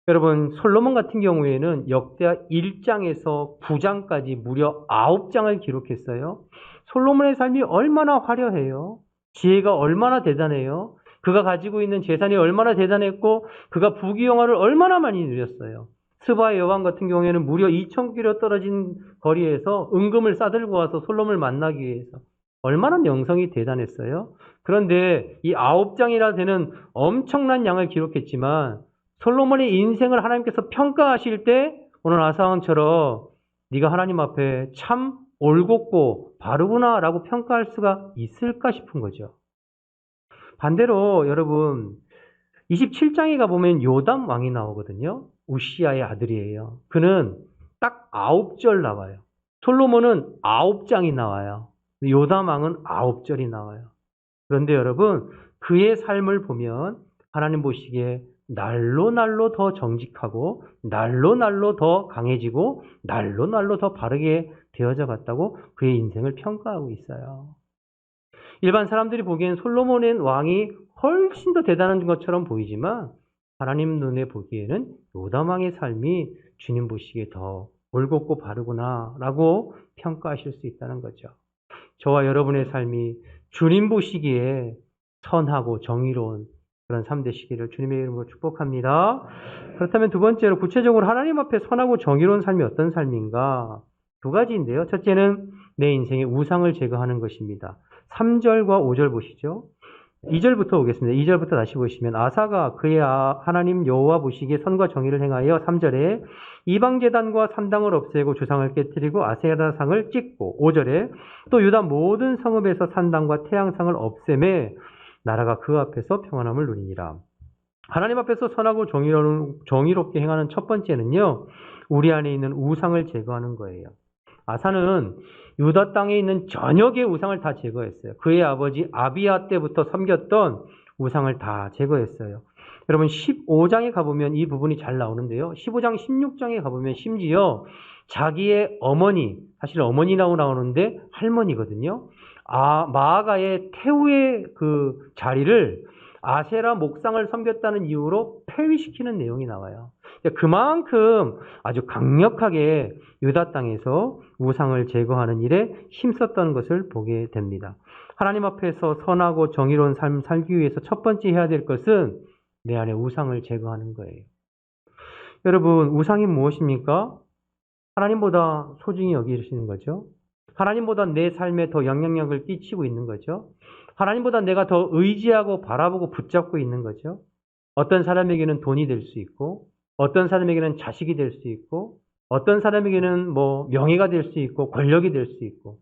여러분, 솔로몬 같은 경우에는 역대하 1장에서 9장까지 무려 9장을 기록했어요. 솔로몬의 삶이 얼마나 화려해요. 지혜가 얼마나 대단해요. 그가 가지고 있는 재산이 얼마나 대단했고 그가 부귀영화를 얼마나 많이 누렸어요. 스바의 여왕 같은 경우에는 무려 2,000km 떨어진 거리에서 은금을 싸들고 와서 솔로몬을 만나기 위해서 얼마나 명성이 대단했어요. 그런데 이 9장이나 되는 엄청난 양을 기록했지만 솔로몬의 인생을 하나님께서 평가하실 때 오늘 아사왕처럼 네가 하나님 앞에 참 옳고 바르구나 라고 평가할 수가 있을까 싶은 거죠. 반대로 여러분 27장에 가보면 요담 왕이 나오거든요. 우시아의 아들이에요. 그는 딱 9절 나와요. 솔로몬은 9장이 나와요. 요담 왕은 9절이 나와요. 그런데 여러분 그의 삶을 보면 하나님 보시기에 날로 더 정직하고 날로 더 강해지고 날로 더 바르게 되어져 갔다고 그의 인생을 평가하고 있어요. 일반 사람들이 보기엔 솔로몬의 왕이 훨씬 더 대단한 것처럼 보이지만 하나님 눈에 보기에는 요담 왕의 삶이 주님 보시기에 더 옳고 바르구나 라고 평가하실 수 있다는 거죠. 저와 여러분의 삶이 주님 보시기에 선하고 정의로운 그런 삶 되시기를 주님의 이름으로 축복합니다. 그렇다면 두 번째로 구체적으로 하나님 앞에 선하고 정의로운 삶이 어떤 삶인가? 두 가지인데요. 첫째는 내 인생의 우상을 제거하는 것입니다. 3절과 5절 보시죠. 2절부터 오겠습니다. 2절부터 다시 보시면 아사가 그의 하나님 여호와 보시기에 선과 정의를 행하여 3절에 이방제단과 산당을 없애고 주상을 깨뜨리고 아세라상을 찍고 5절에 또 유다 모든 성읍에서 산당과 태양상을 없애매 나라가 그 앞에서 평안함을 누리니라. 하나님 앞에서 선하고 정의롭게 행하는 첫 번째는요. 우리 안에 있는 우상을 제거하는 거예요. 아사는 유다 땅에 있는 전역의 우상을 다 제거했어요. 그의 아버지 아비야 때부터 섬겼던 우상을 다 제거했어요. 여러분 15장에 가보면 이 부분이 잘 나오는데요. 15장 16장에 가보면 심지어 자기의 어머니, 사실 어머니라고 나오는데 할머니거든요. 마아가의 태우의 그 자리를 아세라 목상을 섬겼다는 이유로 폐위시키는 내용이 나와요. 그만큼 아주 강력하게 유다 땅에서 우상을 제거하는 일에 힘썼던 것을 보게 됩니다. 하나님 앞에서 선하고 정의로운 삶 살기 위해서 첫 번째 해야 될 것은 내 안에 우상을 제거하는 거예요. 여러분, 우상이 무엇입니까? 하나님보다 소중히 여기시는 거죠. 하나님보다 내 삶에 더 영향력을 끼치고 있는 거죠. 하나님보다 내가 더 의지하고 바라보고 붙잡고 있는 거죠. 어떤 사람에게는 돈이 될 수 있고 어떤 사람에게는 자식이 될 수 있고 어떤 사람에게는 명예가 될 수 있고 권력이 될 수 있고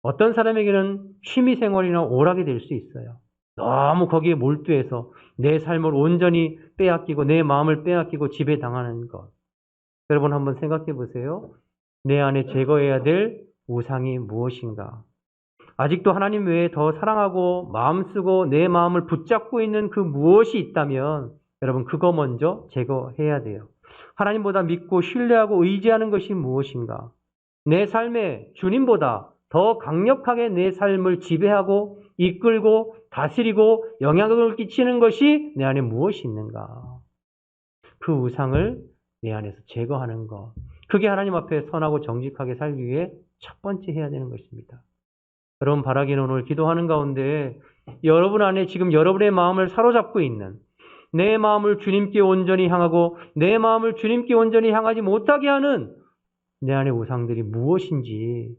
어떤 사람에게는 취미생활이나 오락이 될 수 있어요. 너무 거기에 몰두해서 내 삶을 온전히 빼앗기고 내 마음을 빼앗기고 지배당하는 것. 여러분 한번 생각해 보세요. 내 안에 제거해야 될 우상이 무엇인가? 아직도 하나님 외에 더 사랑하고 마음 쓰고 내 마음을 붙잡고 있는 그 무엇이 있다면 여러분 그거 먼저 제거해야 돼요. 하나님보다 믿고 신뢰하고 의지하는 것이 무엇인가? 내 삶에 주님보다 더 강력하게 내 삶을 지배하고 이끌고 다스리고 영향력을 끼치는 것이 내 안에 무엇이 있는가? 그 우상을 내 안에서 제거하는 것. 그게 하나님 앞에 선하고 정직하게 살기 위해 첫 번째 해야 되는 것입니다. 여러분 바라기는 오늘 기도하는 가운데 여러분 안에 지금 여러분의 마음을 사로잡고 있는 내 마음을 주님께 온전히 향하고 내 마음을 주님께 온전히 향하지 못하게 하는 내 안의 우상들이 무엇인지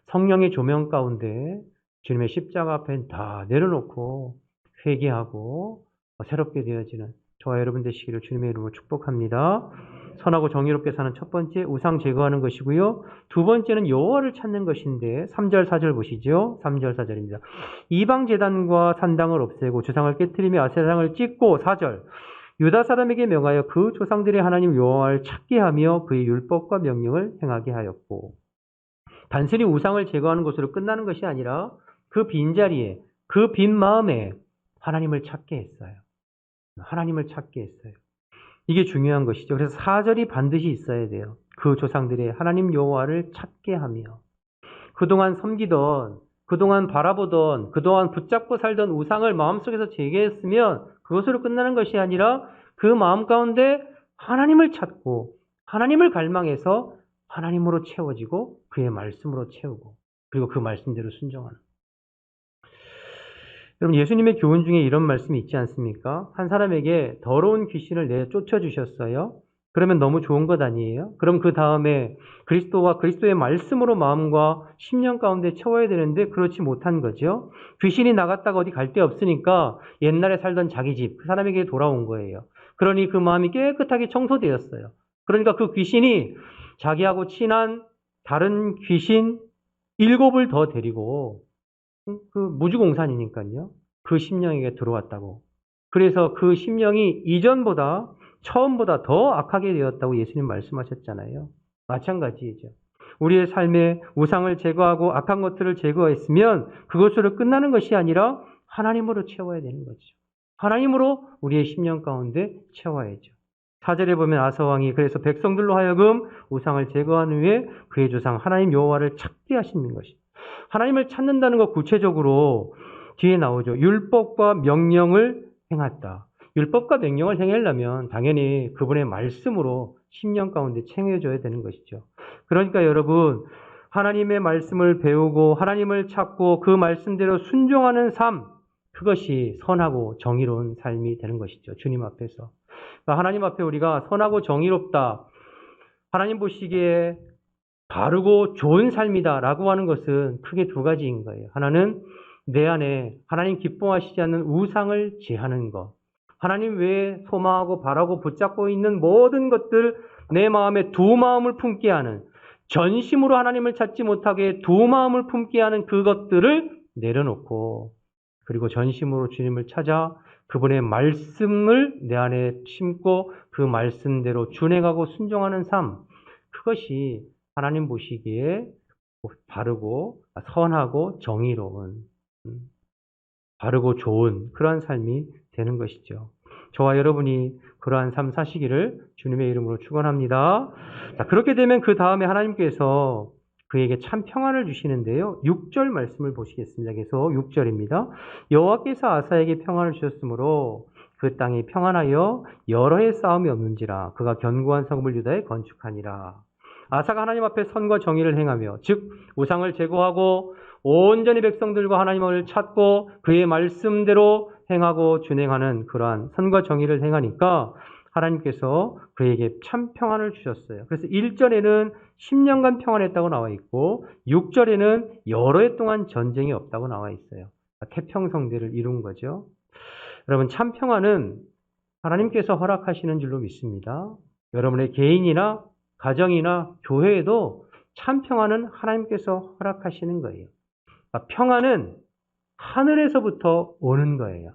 성령의 조명 가운데 주님의 십자가 앞에 다 내려놓고 회개하고 새롭게 되어지는 저와 여러분 되시기를 주님의 이름으로 축복합니다. 선하고 정의롭게 사는 첫 번째 우상 제거하는 것이고요. 두 번째는 여호와를 찾는 것인데 3절 4절 보시죠. 3절 4절입니다. 이방 제단과 산당을 없애고 주상을 깨뜨리며 아세라상을 찍고 4절 유다 사람에게 명하여 그 조상들의 하나님 여호와를 찾게 하며 그의 율법과 명령을 행하게 하였고 단순히 우상을 제거하는 것으로 끝나는 것이 아니라 그 빈자리에, 그 빈 마음에 하나님을 찾게 했어요. 하나님을 찾게 했어요. 이게 중요한 것이죠. 그래서 4절이 반드시 있어야 돼요. 그 조상들의 하나님 여호와를 찾게 하며 그동안 섬기던, 그동안 바라보던, 그동안 붙잡고 살던 우상을 마음속에서 제거했으면 그것으로 끝나는 것이 아니라 그 마음 가운데 하나님을 찾고 하나님을 갈망해서 하나님으로 채워지고 그의 말씀으로 채우고 그리고 그 말씀대로 순종하는. 여러분, 예수님의 교훈 중에 이런 말씀이 있지 않습니까? 한 사람에게 더러운 귀신을 내쫓아 주셨어요. 그러면 너무 좋은 것 아니에요? 그럼 그 다음에 그리스도와 그리스도의 말씀으로 마음과 심령 가운데 채워야 되는데 그렇지 못한 거죠. 귀신이 나갔다가 어디 갈 데 없으니까 옛날에 살던 자기 집, 그 사람에게 돌아온 거예요. 그러니 그 마음이 깨끗하게 청소되었어요. 그러니까 그 귀신이 자기하고 친한 다른 귀신 7을 더 데리고 그 무주공산이니까요. 그 심령에게 들어왔다고. 그래서 그 심령이 이전보다 처음보다 더 악하게 되었다고 예수님 말씀하셨잖아요. 마찬가지이죠. 우리의 삶에 우상을 제거하고 악한 것들을 제거했으면 그것으로 끝나는 것이 아니라 하나님으로 채워야 되는 거죠. 하나님으로 우리의 심령 가운데 채워야죠. 4절에 보면 아사왕이 그래서 백성들로 하여금 우상을 제거한 후에 그의 조상 하나님 여호와를 찾게 하시는 것이죠. 하나님을 찾는다는 것 구체적으로 뒤에 나오죠. 율법과 명령을 행했다. 율법과 명령을 행하려면 당연히 그분의 말씀으로 심령 가운데 챙겨줘야 되는 것이죠. 그러니까 여러분, 하나님의 말씀을 배우고 하나님을 찾고 그 말씀대로 순종하는 삶, 그것이 선하고 정의로운 삶이 되는 것이죠. 주님 앞에서. 그러니까 하나님 앞에 우리가 선하고 정의롭다, 하나님 보시기에 바르고 좋은 삶이다라고 하는 것은 크게 두 가지인 거예요. 하나는 내 안에 하나님 기뻐하시지 않는 우상을 제하는 것, 하나님 외에 소망하고 바라고 붙잡고 있는 모든 것들, 내 마음에 두 마음을 품게 하는, 전심으로 하나님을 찾지 못하게 두 마음을 품게 하는 그것들을 내려놓고, 그리고 전심으로 주님을 찾아 그분의 말씀을 내 안에 심고 그 말씀대로 준행하고 순종하는 삶, 그것이 하나님 보시기에 바르고 선하고 정의로운, 바르고 좋은 그러한 삶이 되는 것이죠. 저와 여러분이 그러한 삶 사시기를 주님의 이름으로 축원합니다. 자, 그렇게 되면 그 다음에 하나님께서 그에게 참 평안을 주시는데요. 6절 말씀을 보시겠습니다. 계속 6절입니다. 여호와께서 아사에게 평안을 주셨으므로 그 땅이 평안하여 여러 해 싸움이 없는지라 그가 견고한 성읍을 유다에 건축하니라. 아사가 하나님 앞에 선과 정의를 행하며 즉 우상을 제거하고 온전히 백성들과 하나님을 찾고 그의 말씀대로 행하고 준행하는 그러한 선과 정의를 행하니까 하나님께서 그에게 참 평안을 주셨어요. 그래서 1절에는 10년간 평안했다고 나와 있고 6절에는 여러 해 동안 전쟁이 없다고 나와 있어요. 태평성대를 이룬 거죠. 여러분, 참 평안은 하나님께서 허락하시는 줄로 믿습니다. 여러분의 개인이나 가정이나 교회에도 참 평안은 하나님께서 허락하시는 거예요. 평안은 하늘에서부터 오는 거예요.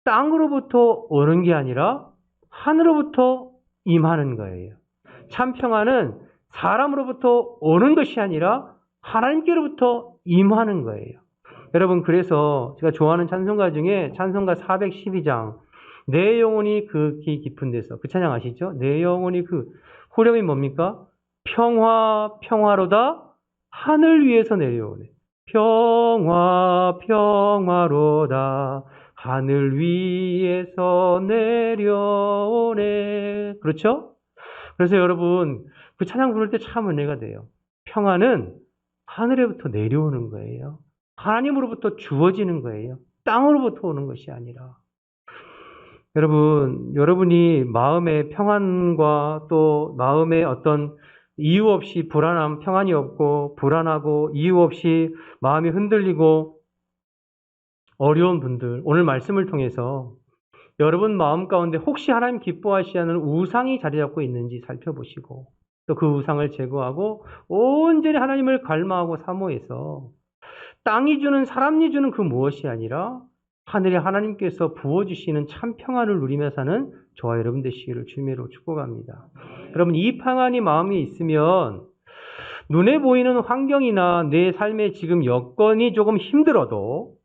땅으로부터 오는 게 아니라 하늘로부터 임하는 거예요. 참 평안은 사람으로부터 오는 것이 아니라 하나님께로부터 임하는 거예요. 여러분, 그래서 제가 좋아하는 찬송가 중에 찬송가 412장 내 영혼이 극히 깊은 데서, 그 찬양 아시죠? 내 영혼이 후렴이 뭡니까? 평화 평화로다 하늘 위에서 내려오네. 평화 평화로다 하늘 위에서 내려오네. 그렇죠? 그래서 여러분, 그 찬양 부를 때 참 은혜가 돼요. 평화는 하늘에부터 내려오는 거예요. 하나님으로부터 주어지는 거예요. 땅으로부터 오는 것이 아니라. 여러분이 마음의 평안과 또 마음의 어떤 이유 없이 불안함, 평안이 없고 불안하고 이유 없이 마음이 흔들리고 어려운 분들, 오늘 말씀을 통해서 여러분 마음 가운데 혹시 하나님 기뻐하시지 않는 우상이 자리 잡고 있는지 살펴보시고 또 그 우상을 제거하고 온전히 하나님을 갈망하고 사모해서 땅이 주는, 사람이 주는 그 무엇이 아니라 하늘에 하나님께서 부어주시는 참 평안을 누리며 사는 저와 여러분 되시기를 주님으로 축복합니다. 여러분, 이 평안이 마음에 있으면 눈에 보이는 환경이나 내 삶의 지금 여건이 조금 힘들어도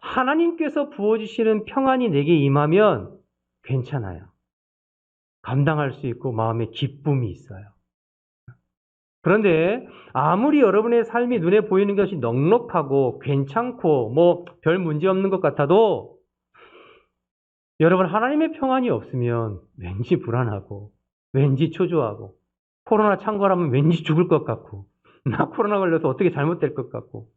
하나님께서 부어주시는 평안이 내게 임하면 괜찮아요. 감당할 수 있고 마음에 기쁨이 있어요. 그런데 아무리 여러분의 삶이 눈에 보이는 것이 넉넉하고 괜찮고 뭐 별 문제 없는 것 같아도 여러분 하나님의 평안이 없으면 왠지 불안하고 왠지 초조하고 코로나 창궐하면 왠지 죽을 것 같고 나 코로나 걸려서 어떻게 잘못될 것 같고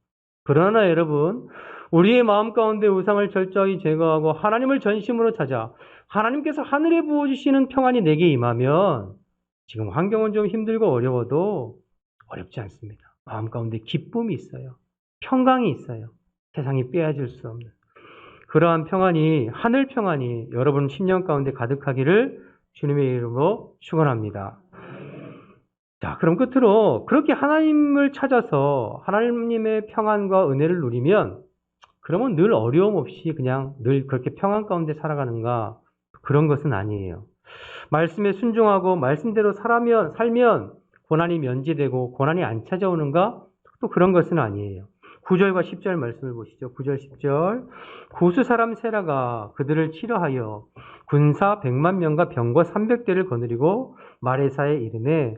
그러나 여러분 우리의 마음 가운데 우상을 철저히 제거하고 하나님을 전심으로 찾아 하나님께서 하늘에 부어주시는 평안이 내게 임하면 지금 환경은 좀 힘들고 어려워도 어렵지 않습니다. 마음 가운데 기쁨이 있어요. 평강이 있어요. 세상이 빼앗을 수 없는 그러한 평안이 하늘 평안이 여러분 심령 가운데 가득하기를 주님의 이름으로 축원합니다. 자, 그럼 끝으로 그렇게 하나님을 찾아서 하나님의 평안과 은혜를 누리면 그러면 늘 어려움 없이 그냥 늘 그렇게 평안 가운데 살아가는가? 그런 것은 아니에요. 말씀에 순종하고 말씀대로 살면 고난이 면제되고 고난이 안 찾아오는가? 또 그런 것은 아니에요. 9절과 10절 말씀을 보시죠. 9절 10절 구스 사람 세라가 그들을 치러하여 군사 100만 명과 병거 300대를 거느리고 마레사에 이르매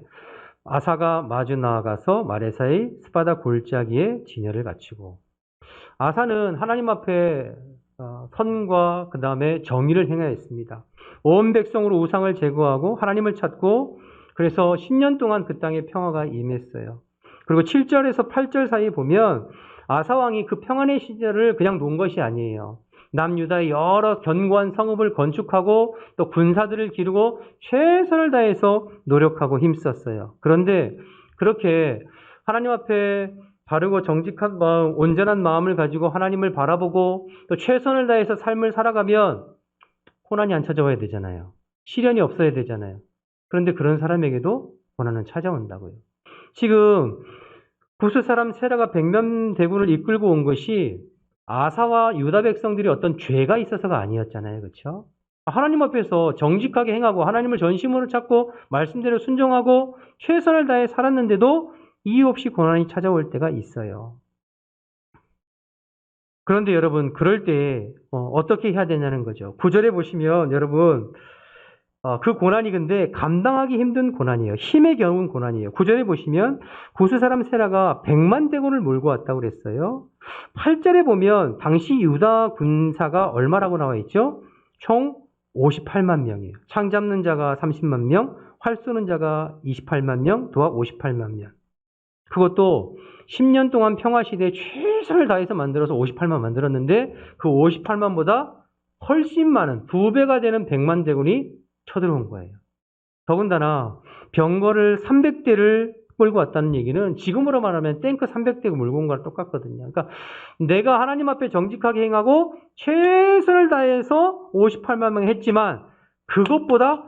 아사가 마주 나아가서 마레사의 스바다 골짜기에 진열을 갖추고 아사는 하나님 앞에 선과 그 다음에 정의를 행하였습니다. 온 백성으로 우상을 제거하고 하나님을 찾고 그래서 10년 동안 그 땅에 평화가 임했어요. 그리고 7절에서 8절 사이에 보면 아사왕이 그 평안의 시절을 그냥 놓은 것이 아니에요. 남유다의 여러 견고한 성읍을 건축하고 또 군사들을 기르고 최선을 다해서 노력하고 힘썼어요. 그런데 그렇게 하나님 앞에 바르고 정직한 마음, 온전한 마음을 가지고 하나님을 바라보고 또 최선을 다해서 삶을 살아가면 고난이 안 찾아와야 되잖아요. 시련이 없어야 되잖아요. 그런데 그런 사람에게도 고난은 찾아온다고요. 지금 구스 사람 세라가 100만 대군을 이끌고 온 것이 아사와 유다 백성들이 어떤 죄가 있어서가 아니었잖아요. 그렇죠? 하나님 앞에서 정직하게 행하고 하나님을 전심으로 찾고 말씀대로 순종하고 최선을 다해 살았는데도 이유 없이 고난이 찾아올 때가 있어요. 그런데 여러분 그럴 때 어떻게 해야 되냐는 거죠. 9절에 보시면 여러분 그 고난이 근데 감당하기 힘든 고난이에요. 힘에 겨운 고난이에요. 9절에 보시면 구스 사람 세라가 100만 대군을 몰고 왔다고 그랬어요. 8절에 보면 당시 유다 군사가 얼마라고 나와 있죠? 총 58만 명이에요. 창 잡는 자가 30만 명, 활 쏘는 자가 28만 명, 도합 58만 명. 그것도 10년 동안 평화시대에 최선을 다해서 만들어서 58만 만들었는데 그 58만보다 훨씬 많은 2배가 되는 100만 대군이 쳐들어온 거예요. 더군다나 병거를 300대를 끌고 왔다는 얘기는 지금으로 말하면 탱크 300대가 몰고 온 거랑 똑같거든요. 그러니까 내가 하나님 앞에 정직하게 행하고 최선을 다해서 58만 명 했지만 그것보다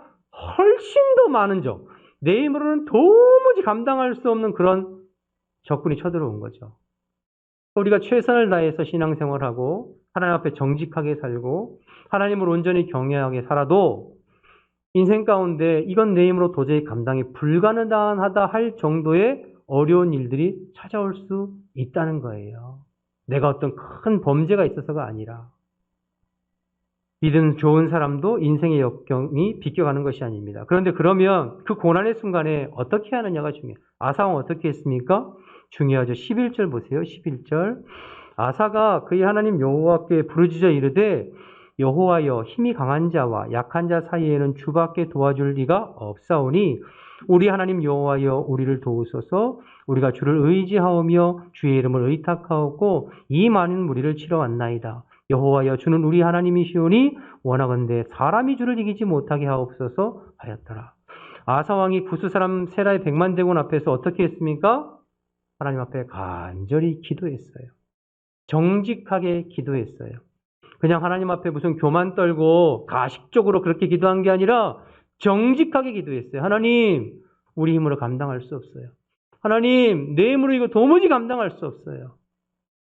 훨씬 더 많은 적, 내 힘으로는 도무지 감당할 수 없는 그런 적군이 쳐들어온 거죠. 우리가 최선을 다해서 신앙생활하고 하나님 앞에 정직하게 살고 하나님을 온전히 경외하게 살아도 인생 가운데 이건 내 힘으로 도저히 감당이 불가능하다 할 정도의 어려운 일들이 찾아올 수 있다는 거예요. 내가 어떤 큰 범죄가 있어서가 아니라 믿음 좋은 사람도 인생의 역경이 비껴가는 것이 아닙니다. 그런데 그러면 그 고난의 순간에 어떻게 하느냐가 중요해요. 아사왕 어떻게 했습니까? 중요하죠. 11절 보세요. 11절 아사가 그의 하나님 여호와께 부르짖어 이르되 여호와여 힘이 강한 자와 약한 자 사이에는 주밖에 도와줄 리가 없사오니 우리 하나님 여호와여 우리를 도우소서. 우리가 주를 의지하오며 주의 이름을 의탁하옵고 이 많은 무리를 치러 왔나이다. 여호와여 주는 우리 하나님이시오니 원하건대 사람이 주를 이기지 못하게 하옵소서 하였더라. 아사왕이 구스 사람 세라의 100만 대군 앞에서 어떻게 했습니까? 하나님 앞에 간절히 기도했어요. 정직하게 기도했어요. 그냥 하나님 앞에 무슨 교만 떨고 가식적으로 그렇게 기도한 게 아니라 정직하게 기도했어요. 하나님, 우리 힘으로 감당할 수 없어요. 하나님, 내 힘으로 이거 도무지 감당할 수 없어요.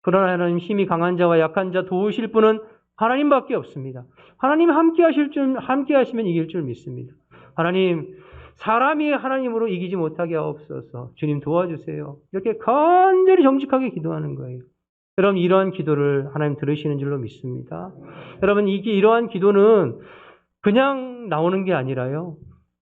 그러나 하나님 힘이 강한 자와 약한 자 도우실 분은 하나님밖에 없습니다. 하나님 함께 하시면 이길 줄 믿습니다. 하나님, 사람이 하나님으로 이기지 못하게 하옵소서. 주님 도와주세요. 이렇게 간절히 정직하게 기도하는 거예요. 여러분 이러한 기도를 하나님 들으시는 줄로 믿습니다. 여러분 이러한 기도는 그냥 나오는 게 아니라요.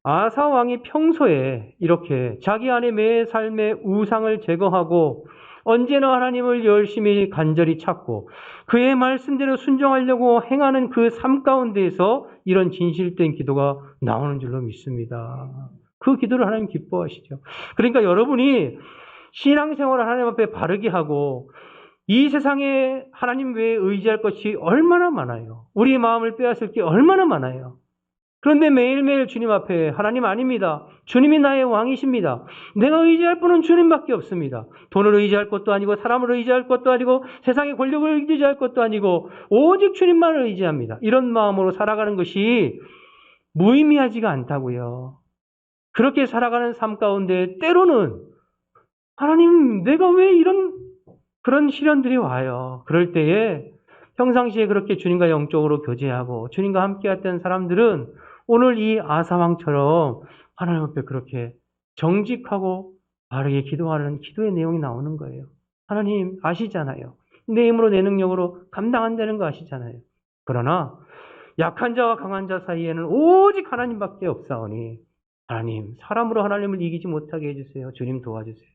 아사 왕이 평소에 이렇게 자기 안에 매 삶의 우상을 제거하고 언제나 하나님을 열심히 간절히 찾고 그의 말씀대로 순종하려고 행하는 그 삶 가운데에서 이런 진실된 기도가 나오는 줄로 믿습니다. 그 기도를 하나님 기뻐하시죠. 그러니까 여러분이 신앙생활을 하나님 앞에 바르게 하고 이 세상에 하나님 외에 의지할 것이 얼마나 많아요. 우리 마음을 빼앗을 게 얼마나 많아요. 그런데 매일매일 주님 앞에 하나님 아닙니다. 주님이 나의 왕이십니다. 내가 의지할 분은 주님밖에 없습니다. 돈을 의지할 것도 아니고 사람을 의지할 것도 아니고 세상의 권력을 의지할 것도 아니고 오직 주님만을 의지합니다. 이런 마음으로 살아가는 것이 무의미하지가 않다고요. 그렇게 살아가는 삶 가운데 때로는 하나님 내가 왜 그런 시련들이 와요. 그럴 때에 평상시에 그렇게 주님과 영적으로 교제하고 주님과 함께했던 사람들은 오늘 이 아사왕처럼 하나님 앞에 그렇게 정직하고 바르게 기도하는 기도의 내용이 나오는 거예요. 하나님 아시잖아요. 내 힘으로 내 능력으로 감당 안 되는 거 아시잖아요. 그러나 약한 자와 강한 자 사이에는 오직 하나님밖에 없사오니 하나님 사람으로 하나님을 이기지 못하게 해주세요. 주님 도와주세요.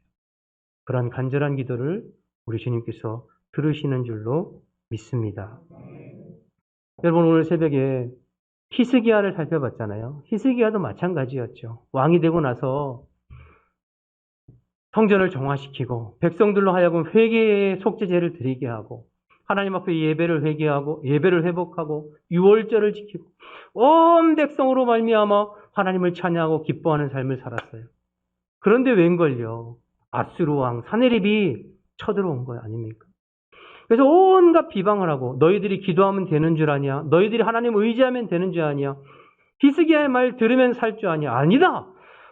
그런 간절한 기도를 우리 주님께서 들으시는 줄로 믿습니다. 여러분 오늘 새벽에 히스기야를 살펴봤잖아요. 히스기야도 마찬가지였죠. 왕이 되고 나서 성전을 정화시키고 백성들로 하여금 회개의 속죄제를 드리게 하고 하나님 앞에 예배를 회복하고 유월절을 지키고 온 백성으로 말미암아 하나님을 찬양하고 기뻐하는 삶을 살았어요. 그런데 웬걸요? 아수르 왕 사네립이 쳐들어온 거 아닙니까? 그래서 온갖 비방을 하고 너희들이 기도하면 되는 줄 아냐? 너희들이 하나님 의지하면 되는 줄 아냐? 히스기야의 말 들으면 살 줄 아냐? 아니다.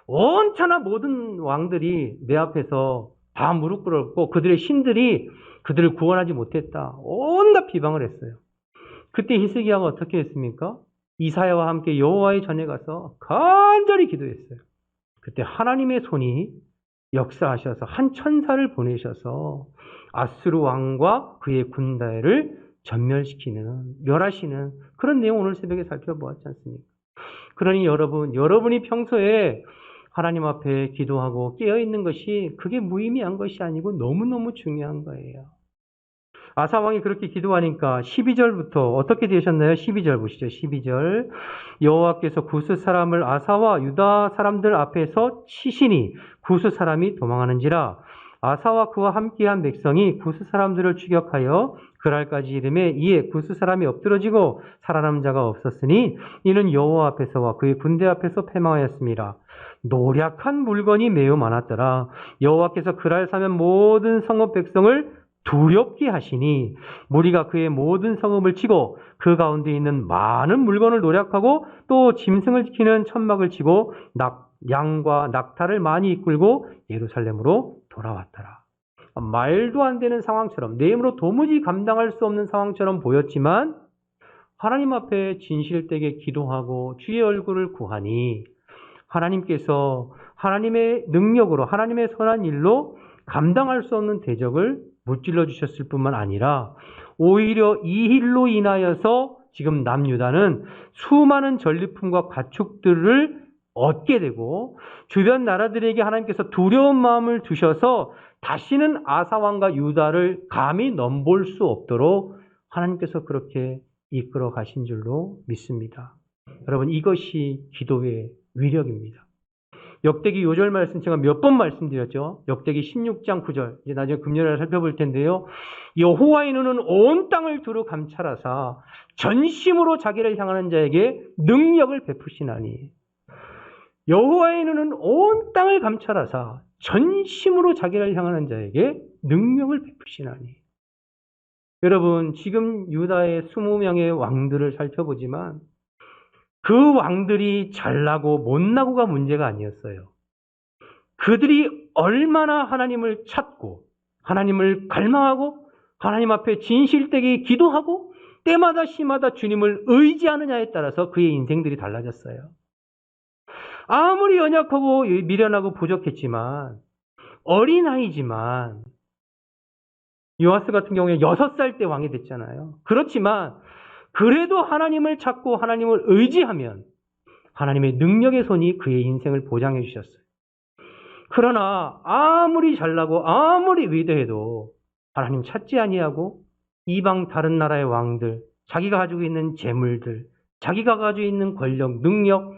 온천하 모든 왕들이 내 앞에서 다 무릎 꿇었고 그들의 신들이 그들을 구원하지 못했다. 온갖 비방을 했어요. 그때 히스기야가 어떻게 했습니까? 이사야와 함께 여호와의 전에 가서 간절히 기도했어요. 그때 하나님의 손이 역사하셔서 한 천사를 보내셔서 아수르 왕과 그의 군대를 멸하시는 그런 내용 오늘 새벽에 살펴보았지 않습니까? 그러니 여러분이 평소에 하나님 앞에 기도하고 깨어있는 것이 그게 무의미한 것이 아니고 너무너무 중요한 거예요. 아사왕이 그렇게 기도하니까 12절부터 어떻게 되셨나요? 12절 보시죠. 12절 여호와께서 구스 사람을 아사와 유다 사람들 앞에서 치시니 구스 사람이 도망하는지라 아사와 그와 함께한 백성이 구스 사람들을 추격하여 그랄까지 이름에 이에 구스 사람이 엎드러지고 살아남은 자가 없었으니 이는 여호와 앞에서와 그의 군대 앞에서 패망하였습니다. 노략한 물건이 매우 많았더라. 여호와께서 그랄 사면 모든 성읍 백성을 두렵게 하시니 무리가 그의 모든 성읍을 치고 그 가운데 있는 많은 물건을 노략하고 또 짐승을 지키는 천막을 치고 양과 낙타를 많이 이끌고 예루살렘으로 돌아왔더라. 말도 안 되는 상황처럼 내 힘으로 도무지 감당할 수 없는 상황처럼 보였지만 하나님 앞에 진실되게 기도하고 주의 얼굴을 구하니 하나님께서 하나님의 능력으로 하나님의 선한 일로 감당할 수 없는 대적을 무찔러 주셨을 뿐만 아니라 오히려 이 일로 인하여서 지금 남유다는 수많은 전리품과 가축들을 얻게 되고 주변 나라들에게 하나님께서 두려운 마음을 두셔서 다시는 아사왕과 유다를 감히 넘볼 수 없도록 하나님께서 그렇게 이끌어 가신 줄로 믿습니다. 여러분 이것이 기도의 위력입니다. 역대기 요절 말씀 제가 몇 번 말씀드렸죠. 역대기 16장 9절 이제 나중에 금요일에 살펴볼 텐데요. 여호와의 눈은 온 땅을 두루 감찰하사 전심으로 자기를 향하는 자에게 능력을 베푸시나니 여호와의 눈은 온 땅을 감찰하사 전심으로 자기를 향하는 자에게 능력을 베푸시나니 여러분 지금 유다의 20명의 왕들을 살펴보지만 그 왕들이 잘나고 못나고가 문제가 아니었어요. 그들이 얼마나 하나님을 찾고 하나님을 갈망하고 하나님 앞에 진실되게 기도하고 때마다 시마다 주님을 의지하느냐에 따라서 그의 인생들이 달라졌어요. 아무리 연약하고 미련하고 부족했지만, 어린아이지만, 요아스 같은 경우에 6살 때 왕이 됐잖아요. 그렇지만 그래도 하나님을 찾고 하나님을 의지하면 하나님의 능력의 손이 그의 인생을 보장해 주셨어요. 그러나 아무리 잘나고 아무리 위대해도 하나님 찾지 아니하고 이방 다른 나라의 왕들, 자기가 가지고 있는 재물들, 자기가 가지고 있는 권력, 능력,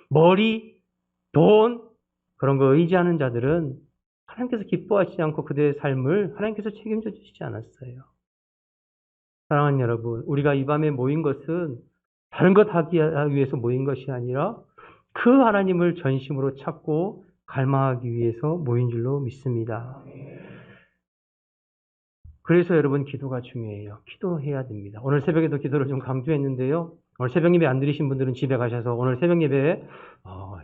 머리, 돈, 그런 거 의지하는 자들은 하나님께서 기뻐하시지 않고 그들의 삶을 하나님께서 책임져 주시지 않았어요. 사랑하는 여러분, 우리가 이 밤에 모인 것은 다른 것 하기 위해서 모인 것이 아니라 그 하나님을 전심으로 찾고 갈망하기 위해서 모인 줄로 믿습니다. 그래서 여러분, 기도가 중요해요. 기도해야 됩니다. 오늘 새벽에도 기도를 좀 강조했는데요. 오늘 새벽 예배 안 들으신 분들은 집에 가셔서 오늘 새벽 예배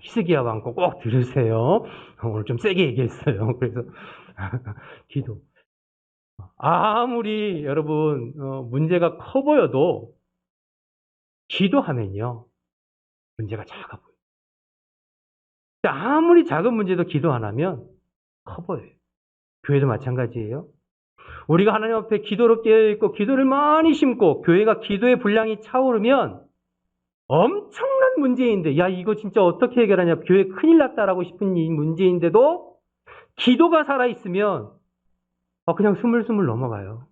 히스기야 왕 꼭 들으세요. 오늘 좀 세게 얘기했어요. 그래서 기도. 아무리 여러분 문제가 커 보여도 기도하면요 문제가 작아 보여요. 아무리 작은 문제도 기도 안 하면 커 보여요. 교회도 마찬가지예요. 우리가 하나님 앞에 기도로 깨어있고 기도를 많이 심고 교회가 기도의 분량이 차오르면 엄청난 문제인데 야 이거 진짜 어떻게 해결하냐 교회 큰일 났다라고 싶은 이 문제인데도 기도가 살아있으면 그냥 스물스물 넘어가요.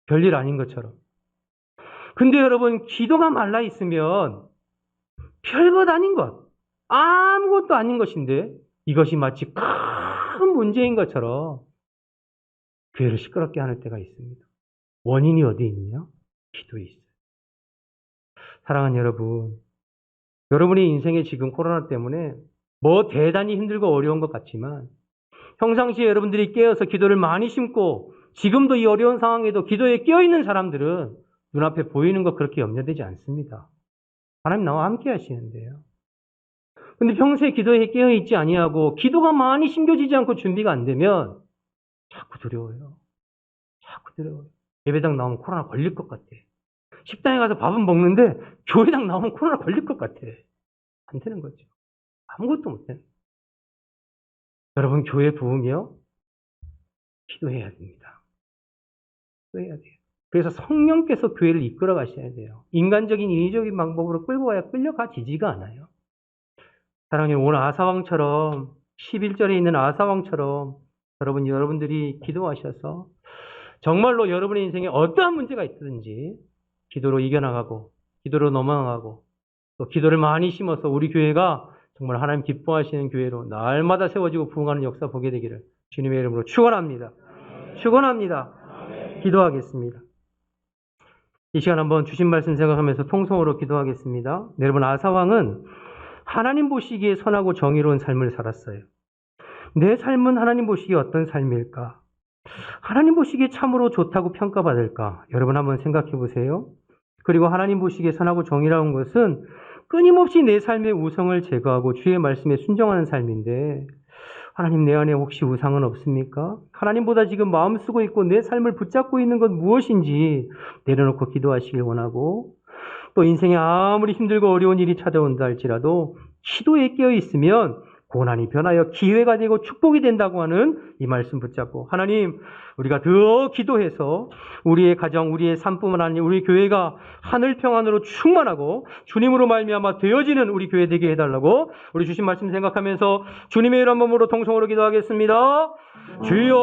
별일 아닌 것처럼. 근데 여러분 기도가 말라있으면 별것 아닌 것 아무것도 아닌 것인데 이것이 마치 큰 문제인 것처럼 교회를 시끄럽게 하는 때가 있습니다. 원인이 어디 있냐? 기도에 있어요. 사랑하는 여러분, 여러분의 인생에 지금 코로나 때문에 뭐 대단히 힘들고 어려운 것 같지만 평상시에 여러분들이 깨어서 기도를 많이 심고 지금도 이 어려운 상황에도 기도에 깨어있는 사람들은 눈앞에 보이는 것 그렇게 염려되지 않습니다. 하나님 나와 함께 하시는데요. 근데 평소에 기도에 깨어있지 아니하고 기도가 많이 심겨지지 않고 준비가 안 되면 자꾸 두려워요. 자꾸 두려워요. 예배당 나오면 코로나 걸릴 것 같아. 식당에 가서 밥은 먹는데 교회당 나오면 코로나 걸릴 것 같아. 안 되는 거죠. 아무것도 못 되는 거예요. 여러분 교회 부흥이요? 기도해야 됩니다. 기도해야 돼요. 그래서 성령께서 교회를 이끌어 가셔야 돼요. 인간적인 인위적인 방법으로 끌고 가야 끌려가지지가 않아요. 사랑하는 오늘 아사왕처럼 11절에 있는 아사왕처럼 여러분들이 기도하셔서 정말로 여러분의 인생에 어떠한 문제가 있든지 기도로 이겨나가고 기도로 넘어가고 또 기도를 많이 심어서 우리 교회가 정말 하나님 기뻐하시는 교회로 날마다 세워지고 부흥하는 역사 보게 되기를 주님의 이름으로 축원합니다. 축원합니다. 기도하겠습니다. 이 시간 한번 주신 말씀 생각하면서 통성으로 기도하겠습니다. 여러분 아사왕은 하나님 보시기에 선하고 정의로운 삶을 살았어요. 내 삶은 하나님 보시기에 어떤 삶일까? 하나님 보시기에 참으로 좋다고 평가받을까? 여러분 한번 생각해 보세요. 그리고 하나님 보시기에 선하고 정의로운 것은 끊임없이 내 삶의 우상을 제거하고 주의 말씀에 순종하는 삶인데 하나님 내 안에 혹시 우상은 없습니까? 하나님보다 지금 마음 쓰고 있고 내 삶을 붙잡고 있는 것 무엇인지 내려놓고 기도하시길 원하고 또 인생에 아무리 힘들고 어려운 일이 찾아온다 할지라도 기도에 깨어 있으면 고난이 변하여 기회가 되고 축복이 된다고 하는 이 말씀 붙잡고 하나님 우리가 더 기도해서 우리의 가정, 우리의 삶뿐만 아니라 우리 교회가 하늘 평안으로 충만하고 주님으로 말미암아 되어지는 우리 교회 되게 해달라고 우리 주신 말씀 생각하면서 주님의 이름 몸으로 통성으로 기도하겠습니다. 주여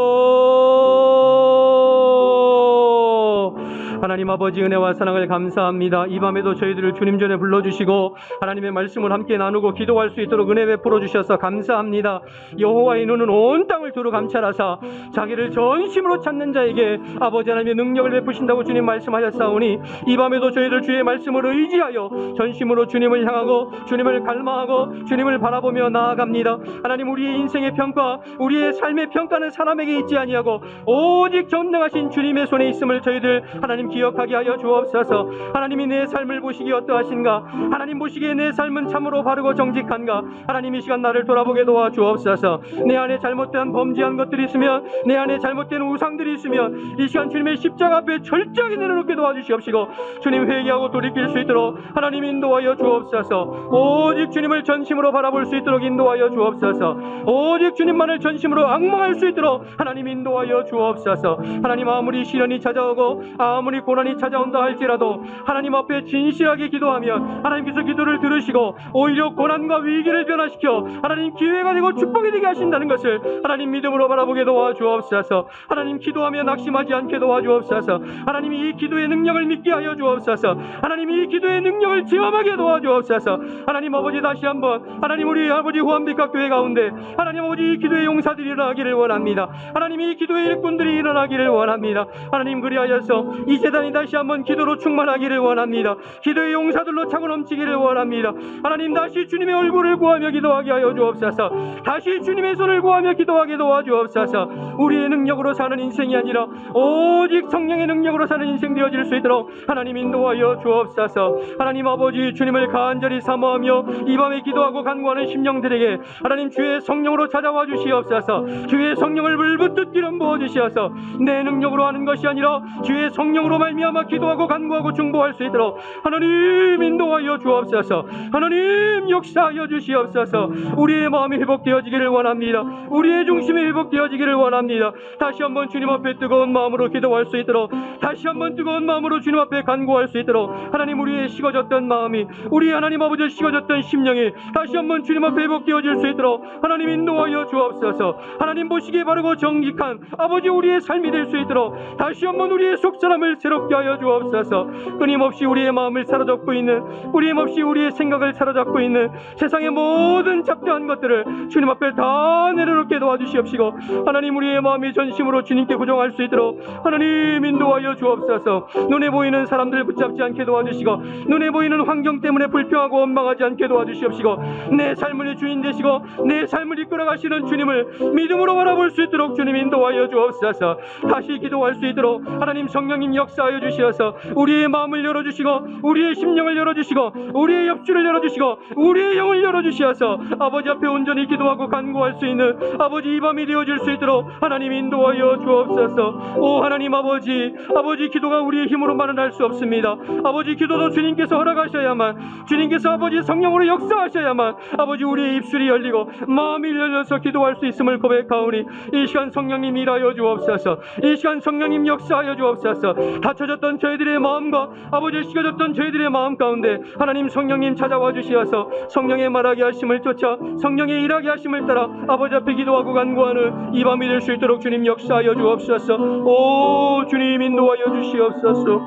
하나님 아버지 은혜와 사랑을 감사합니다. 이 밤에도 저희들을 주님 전에 불러주시고 하나님의 말씀을 함께 나누고 기도할 수 있도록 은혜 베풀어 주셔서 감사합니다. 여호와의 눈은 온 땅을 두루 감찰하사 자기를 전심으로 찾는 자에게 아버지 하나님의 능력을 베푸신다고 주님 말씀하셨사오니 이 밤에도 저희들 주의 말씀을 의지하여 전심으로 주님을 향하고 주님을 갈망하고 주님을 바라보며 나아갑니다. 하나님 우리의 인생의 평가 우리의 삶의 평가는 사람에게 있지 아니하고 오직 전능하신 주님의 손에 있음을 저희들 하나님 하나님 기억하게 하여 주옵소서. 하나님이 내 삶을 보시기에 어떠하신가? 하나님 보시기에 내 삶은 참으로 바르고 정직한가? 하나님 이 시간 나를 돌아보게 도와 주옵소서. 내 안에 잘못된 범죄한 것들이 있으면, 내 안에 잘못된 우상들이 있으면 이 시간 주님의 십자가 앞에 철저하게 내려놓게 도와주시옵시고, 주님 회개하고 돌이킬 수 있도록 하나님 인도하여 주옵소서. 오직 주님을 전심으로 바라볼 수 있도록 인도하여 주옵소서. 오직 주님만을 전심으로 앙망할 수 있도록 하나님 인도하여 주옵소서. 하나님 아무리 시련이 찾아오고 아무리 고난이 찾아온다 할지라도 하나님 앞에 진실하게 기도하면 하나님께서 기도를 들으시고 오히려 고난과 위기를 변화시켜 하나님 기회가 되고 축복이 되게 하신다는 것을 하나님 믿음으로 바라보게 도와주옵소서. 하나님 기도하며 낙심하지 않게 도와주옵소서. 하나님 이 기도의 능력을 믿게 하여 주옵소서. 하나님 이 기도의 능력을 체험하게 도와주옵소서. 하나님 아버지 다시 한번 하나님 우리 아버지 후암빛각 교회 가운데 하나님 아버지 이 기도의 용사들이 일어나기를 원합니다. 하나님 이 기도의 일꾼들이 일어나기를 원합니다. 하나님 그리하여서 이 재단이 다시 한번 기도로 충만하기를 원합니다. 기도의 용사들로 차고 넘치기를 원합니다. 하나님 다시 주님의 얼굴을 구하며 기도하게 하여 주옵소서. 다시 주님의 손을 구하며 기도하게 도와주옵소서. 우리의 능력으로 사는 인생이 아니라 오직 성령의 능력으로 사는 인생 되어질 수 있도록 하나님 인도하여 주옵소서. 하나님 아버지 주님을 간절히 사모하며 이 밤에 기도하고 간구하는 심령들에게 하나님 주의 성령으로 찾아와 주시옵소서. 주의 성령을 물붓듯 기름 부어 주시어서 내 능력으로 하는 것이 아니라 주의 성령으로 말미암아 기도하고 간구하고 중보할 수 있도록 하나님 인도하여 주옵소서. 하나님 역사하여 주시옵소서. 우리의 마음이 회복되어지기를 원합니다. 우리의 중심이 회복되어지기를 원합니다. 다시 한번 주님 앞에 뜨거운 마음으로 기도할 수 있도록, 다시 한번 뜨거운 마음으로 주님 앞에 간구할 수 있도록 하나님 우리의 식어졌던 마음이, 우리 하나님 아버지 식어졌던 심령이 다시 한번 주님 앞에 회복되어질 수 있도록 하나님 인도하여 주옵소서. 하나님 보시기에 바르고 정직한 아버지 우리의 삶이 될 수 있도록 다시 한번 우리의 속사람을 새롭게 하여 주옵소서. 끊임없이 우리의 마음을 사로잡고 있는, 끊임없이 우리의 생각을 사로잡고 있는 세상의 모든 잡다한 것들을 주님 앞에 다 내려놓게 도와주시옵시고 하나님 우리의 마음이 전심으로 주님께 구정할 수 있도록 하나님 인도하여 주옵소서. 눈에 보이는 사람들 붙잡지 않게 도와주시고 눈에 보이는 환경 때문에 불평하고 원망하지 않게 도와주시옵시고 내 삶의 주인 되시고 내 삶을 이끌어가시는 주님을 믿음으로 바라볼 수 있도록 주님 인도하여 주옵소서. 다시 기도할 수 있도록 하나님 성령님 역사하여 주시어서 우리의 마음을 열어주시고 우리의 심령을 열어주시고 우리의 옆줄을 열어주시고 우리의 영을 열어주시어서 아버지 앞에 온전히 기도하고 간구할 수 있는 아버지 이 밤이 되어질 수 있도록 하나님 인도하여 주옵소서. 오 하나님 아버지, 아버지 기도가 우리의 힘으로만은 할 수 없습니다. 아버지 기도도 주님께서 허락하셔야만, 주님께서 아버지 성령으로 역사하셔야만 아버지 우리의 입술이 열리고 마음이 열려서 기도할 수 있음을 고백하오니 이 시간 성령님 일하여 주옵소서. 이 시간 성령님 역사하여 주옵소서. 닫혀졌던 저희들의 마음과 아버지 식어졌던 저희들의 마음 가운데 하나님 성령님 찾아와 주시어서 성령의 말하게 하심을 쫓아 성령의 일하게 하심을 따라 아버지 앞에 기도하고 간구하는 이 밤이 될 수 있도록 주님 역사하여 주옵소서. 오 주님 인도하여 주시옵소서.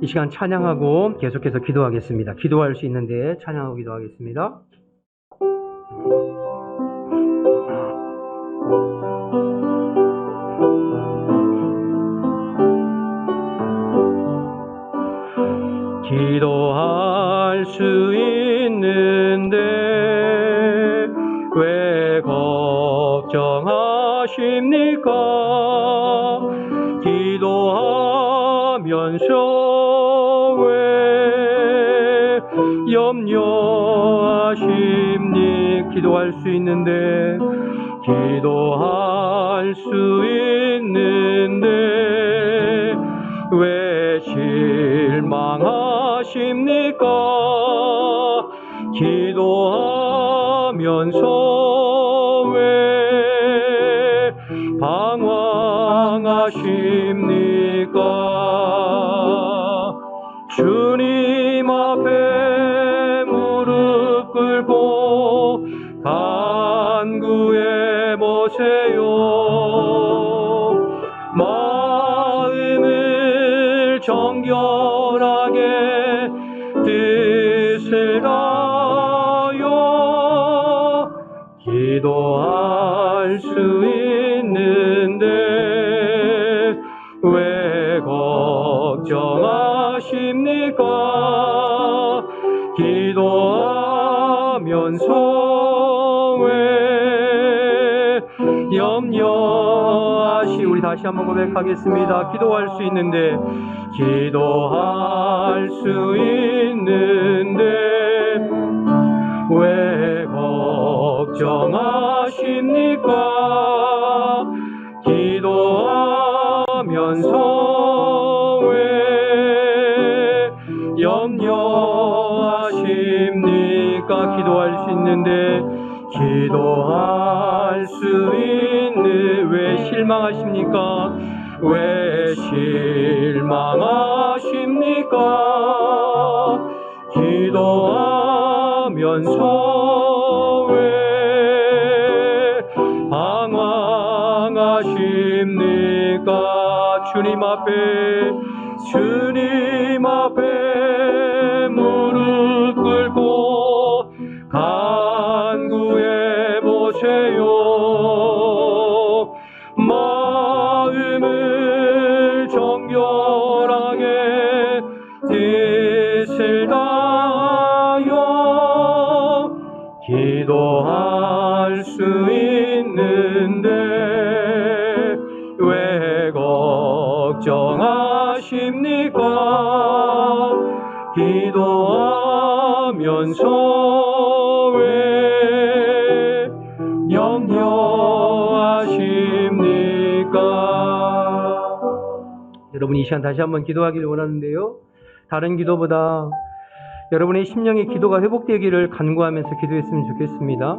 이 시간 찬양하고 계속해서 기도하겠습니다. 기도할 수 있는데 찬양하고 기도하겠습니다. 기도할 수 있는데 왜 걱정하십니까? 기도하면서 왜 염려하십니까? 기도할 수 있는데, 기도할 수 있는데 왜 실망하십니까? 기도하면서 왜 방황하십니까? 주님 앞에 무릎 꿇고 간구해 보세요. 마음을 정결하게 뜻을 다하여 기도할 수 있는데 왜 걱정하십니까? 기도하면서 왜 염려하시. 우리 다시 한번 고백하겠습니다. 기도할 수 있는데, 기도할 수 있는데 왜 걱정하십니까? 기도하면서 왜 염려하십니까? 기도할 수 있는데, 기도할 수 있는 왜 실망하십니까? 왜 실망하십니까? 기도하면서 왜 방황하십니까? 주님 앞에 무릎 꿇고 간구해 보세요. 마음을 정결하게 뜻을 다하여 기도할 수 있는데 왜 걱정하십니까? 기도하면서 왜 염려하십니까? 여러분, 이 시간 다시 한번 기도하기를 원하는데요, 다른 기도보다 여러분의 심령의 기도가 회복되기를 간구하면서 기도했으면 좋겠습니다.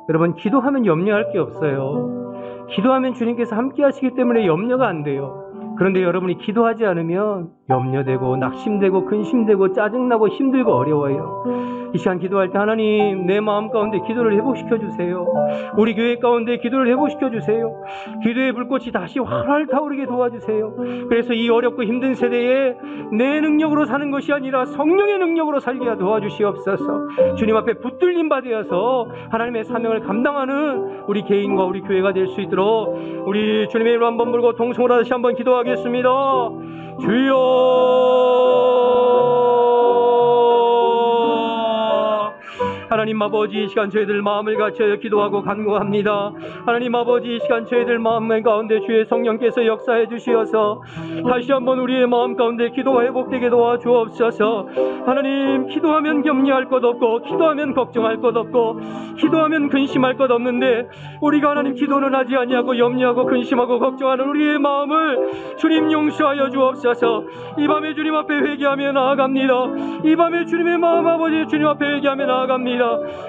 여러분, 기도하면 염려할 게 없어요. 기도하면 주님께서 함께 하시기 때문에 염려가 안 돼요. 그런데 여러분이 기도하지 않으면 염려되고 낙심되고 근심되고 짜증나고 힘들고 어려워요. 이 시간 기도할 때 하나님, 내 마음 가운데 기도를 회복시켜 주세요. 우리 교회 가운데 기도를 회복시켜 주세요. 기도의 불꽃이 다시 활활 타오르게 도와주세요. 그래서 이 어렵고 힘든 세대에 내 능력으로 사는 것이 아니라 성령의 능력으로 살게 도와주시옵소서. 주님 앞에 붙들림 받으어서 하나님의 사명을 감당하는 우리 개인과 우리 교회가 될 수 있도록 우리 주님의 이름으로 한번 부르고 동성으로 다시 한번 기도하겠습니다. 주여, 하나님 아버지, 이 시간 저희들 마음을 같여 기도하고 간구합니다. 하나님 아버지, 이 시간 저희들 마음 가운데 주의 성령께서 역사해 주시어서 다시 한번 우리의 마음 가운데 기도가 회복되게 도와주옵소서. 하나님, 기도하면 염려할 것 없고 기도하면 걱정할 것 없고 기도하면 근심할 것 없는데 우리가 하나님 기도는 하지 아니하고 염려하고 근심하고 걱정하는 우리의 마음을 주님 용서하여 주옵소서. 이 밤에 주님 앞에 회개하며 나아갑니다. 이 밤에 주님의 마음 아버지 주님 앞에 회개하며 나아갑니다.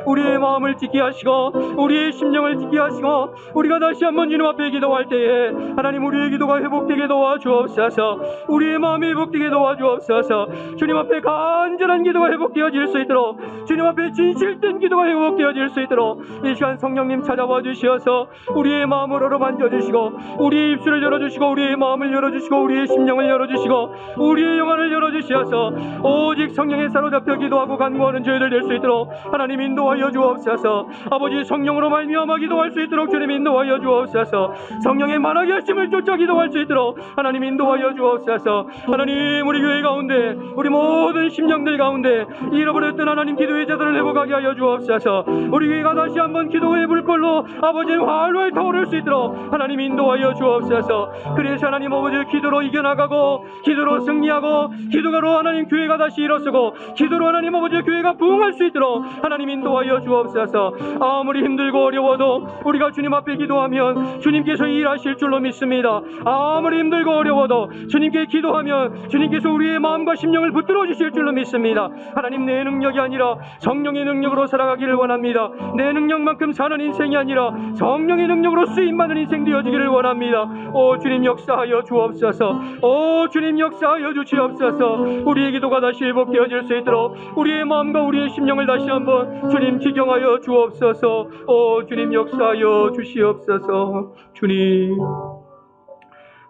우리의 마음을 지키게 하시고 우리의 심령을 지키게 하시고 우리가 다시 한번 주님 앞에 기도할 때에 하나님 우리의 기도가 회복되게 도와주옵소서. 우리의 마음이 회복되게 도와주옵소서. 주님 앞에 간절한 기도가 회복되어질 수 있도록, 주님 앞에 진실된 기도가 회복되어질 수 있도록 이 시간 성령님 찾아와 주시어서 우리의 마음을 어루만져 주시고 우리의 입술을 열어주시고 우리의 마음을 열어주시고 우리의 심령을 열어주시고 우리의 영혼을 열어주시어서 오직 성령에 사로잡혀 기도하고 간구하는 저희들 될 수 있도록 하나님 인도하여 주옵소서. 아버지, 성령으로 말미암아 기도할 수 있도록 주님 인도하여 주옵소서. 성령의 만하게 하심을 쫓아 기도할 수 있도록 하나님 인도하여 주옵소서. 하나님, 우리 교회 가운데 우리 모든 심령들 가운데 잃어버렸던 하나님 기도의 자들을 회복하게 하여 주옵소서. 우리 교회가 다시 한번 기도의 불꽃로 아버지 활활 타오를 수 있도록 하나님 인도하여 주옵소서. 그래서 하나님 아버지 기도로 이겨나가고 기도로 승리하고 기도가로 하나님 교회가 다시 일어서고 기도로 하나님 아버지 교회가 부흥할 수 있도록 하나님 인도하여 주옵소서. 아무리 힘들고 어려워도 우리가 주님 앞에 기도하면 주님께서 일하실 줄로 믿습니다. 아무리 힘들고 어려워도 주님께 기도하면 주님께서 우리의 마음과 심령을 붙들어 주실 줄로 믿습니다. 하나님, 내 능력이 아니라 성령의 능력으로 살아가기를 원합니다. 내 능력만큼 사는 인생이 아니라 성령의 능력으로 쓰임받는 인생 되어지기를 원합니다. 오 주님, 역사하여 주옵소서. 오 주님, 역사하여 주시옵소서. 우리의 기도가 다시 회복되어질 수 있도록 우리의 마음과 우리의 심령을 다시 한번 주님 지경하여 주옵소서. 오 주님, 역사하여 주시옵소서. 주님,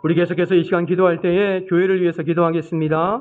우리 계속해서 이 시간 기도할 때에 교회를 위해서 기도하겠습니다.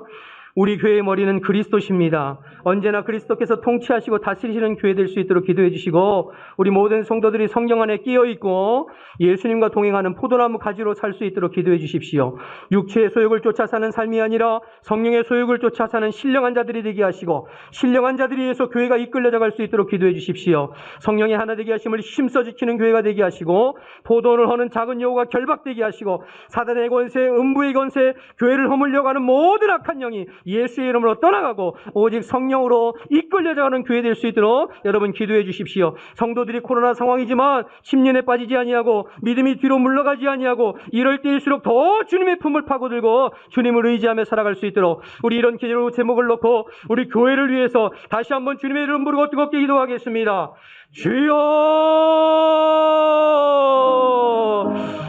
우리 교회의 머리는 그리스도십니다. 언제나 그리스도께서 통치하시고 다스리시는 교회 될 수 있도록 기도해 주시고, 우리 모든 성도들이 성령 안에 끼어 있고 예수님과 동행하는 포도나무 가지로 살 수 있도록 기도해 주십시오. 육체의 소욕을 쫓아 사는 삶이 아니라 성령의 소욕을 쫓아 사는 신령한 자들이 되게 하시고, 신령한 자들이 위해서 교회가 이끌려져 갈 수 있도록 기도해 주십시오. 성령의 하나 되게 하심을 힘써 지키는 교회가 되게 하시고, 포도원을 허는 작은 여우가 결박되게 하시고, 사단의 권세, 음부의 권세, 교회를 허물려가는 모든 악한 영이 예수의 이름으로 떠나가고 오직 성령으로 이끌려져가는 교회 될 수 있도록 여러분 기도해 주십시오. 성도들이 코로나 상황이지만 침륜에 빠지지 아니하고 믿음이 뒤로 물러가지 아니하고 이럴 때일수록 더 주님의 품을 파고들고 주님을 의지하며 살아갈 수 있도록 우리 이런 기도 제목을 놓고 우리 교회를 위해서 다시 한번 주님의 이름 부르고 뜨겁게 기도하겠습니다. 주여,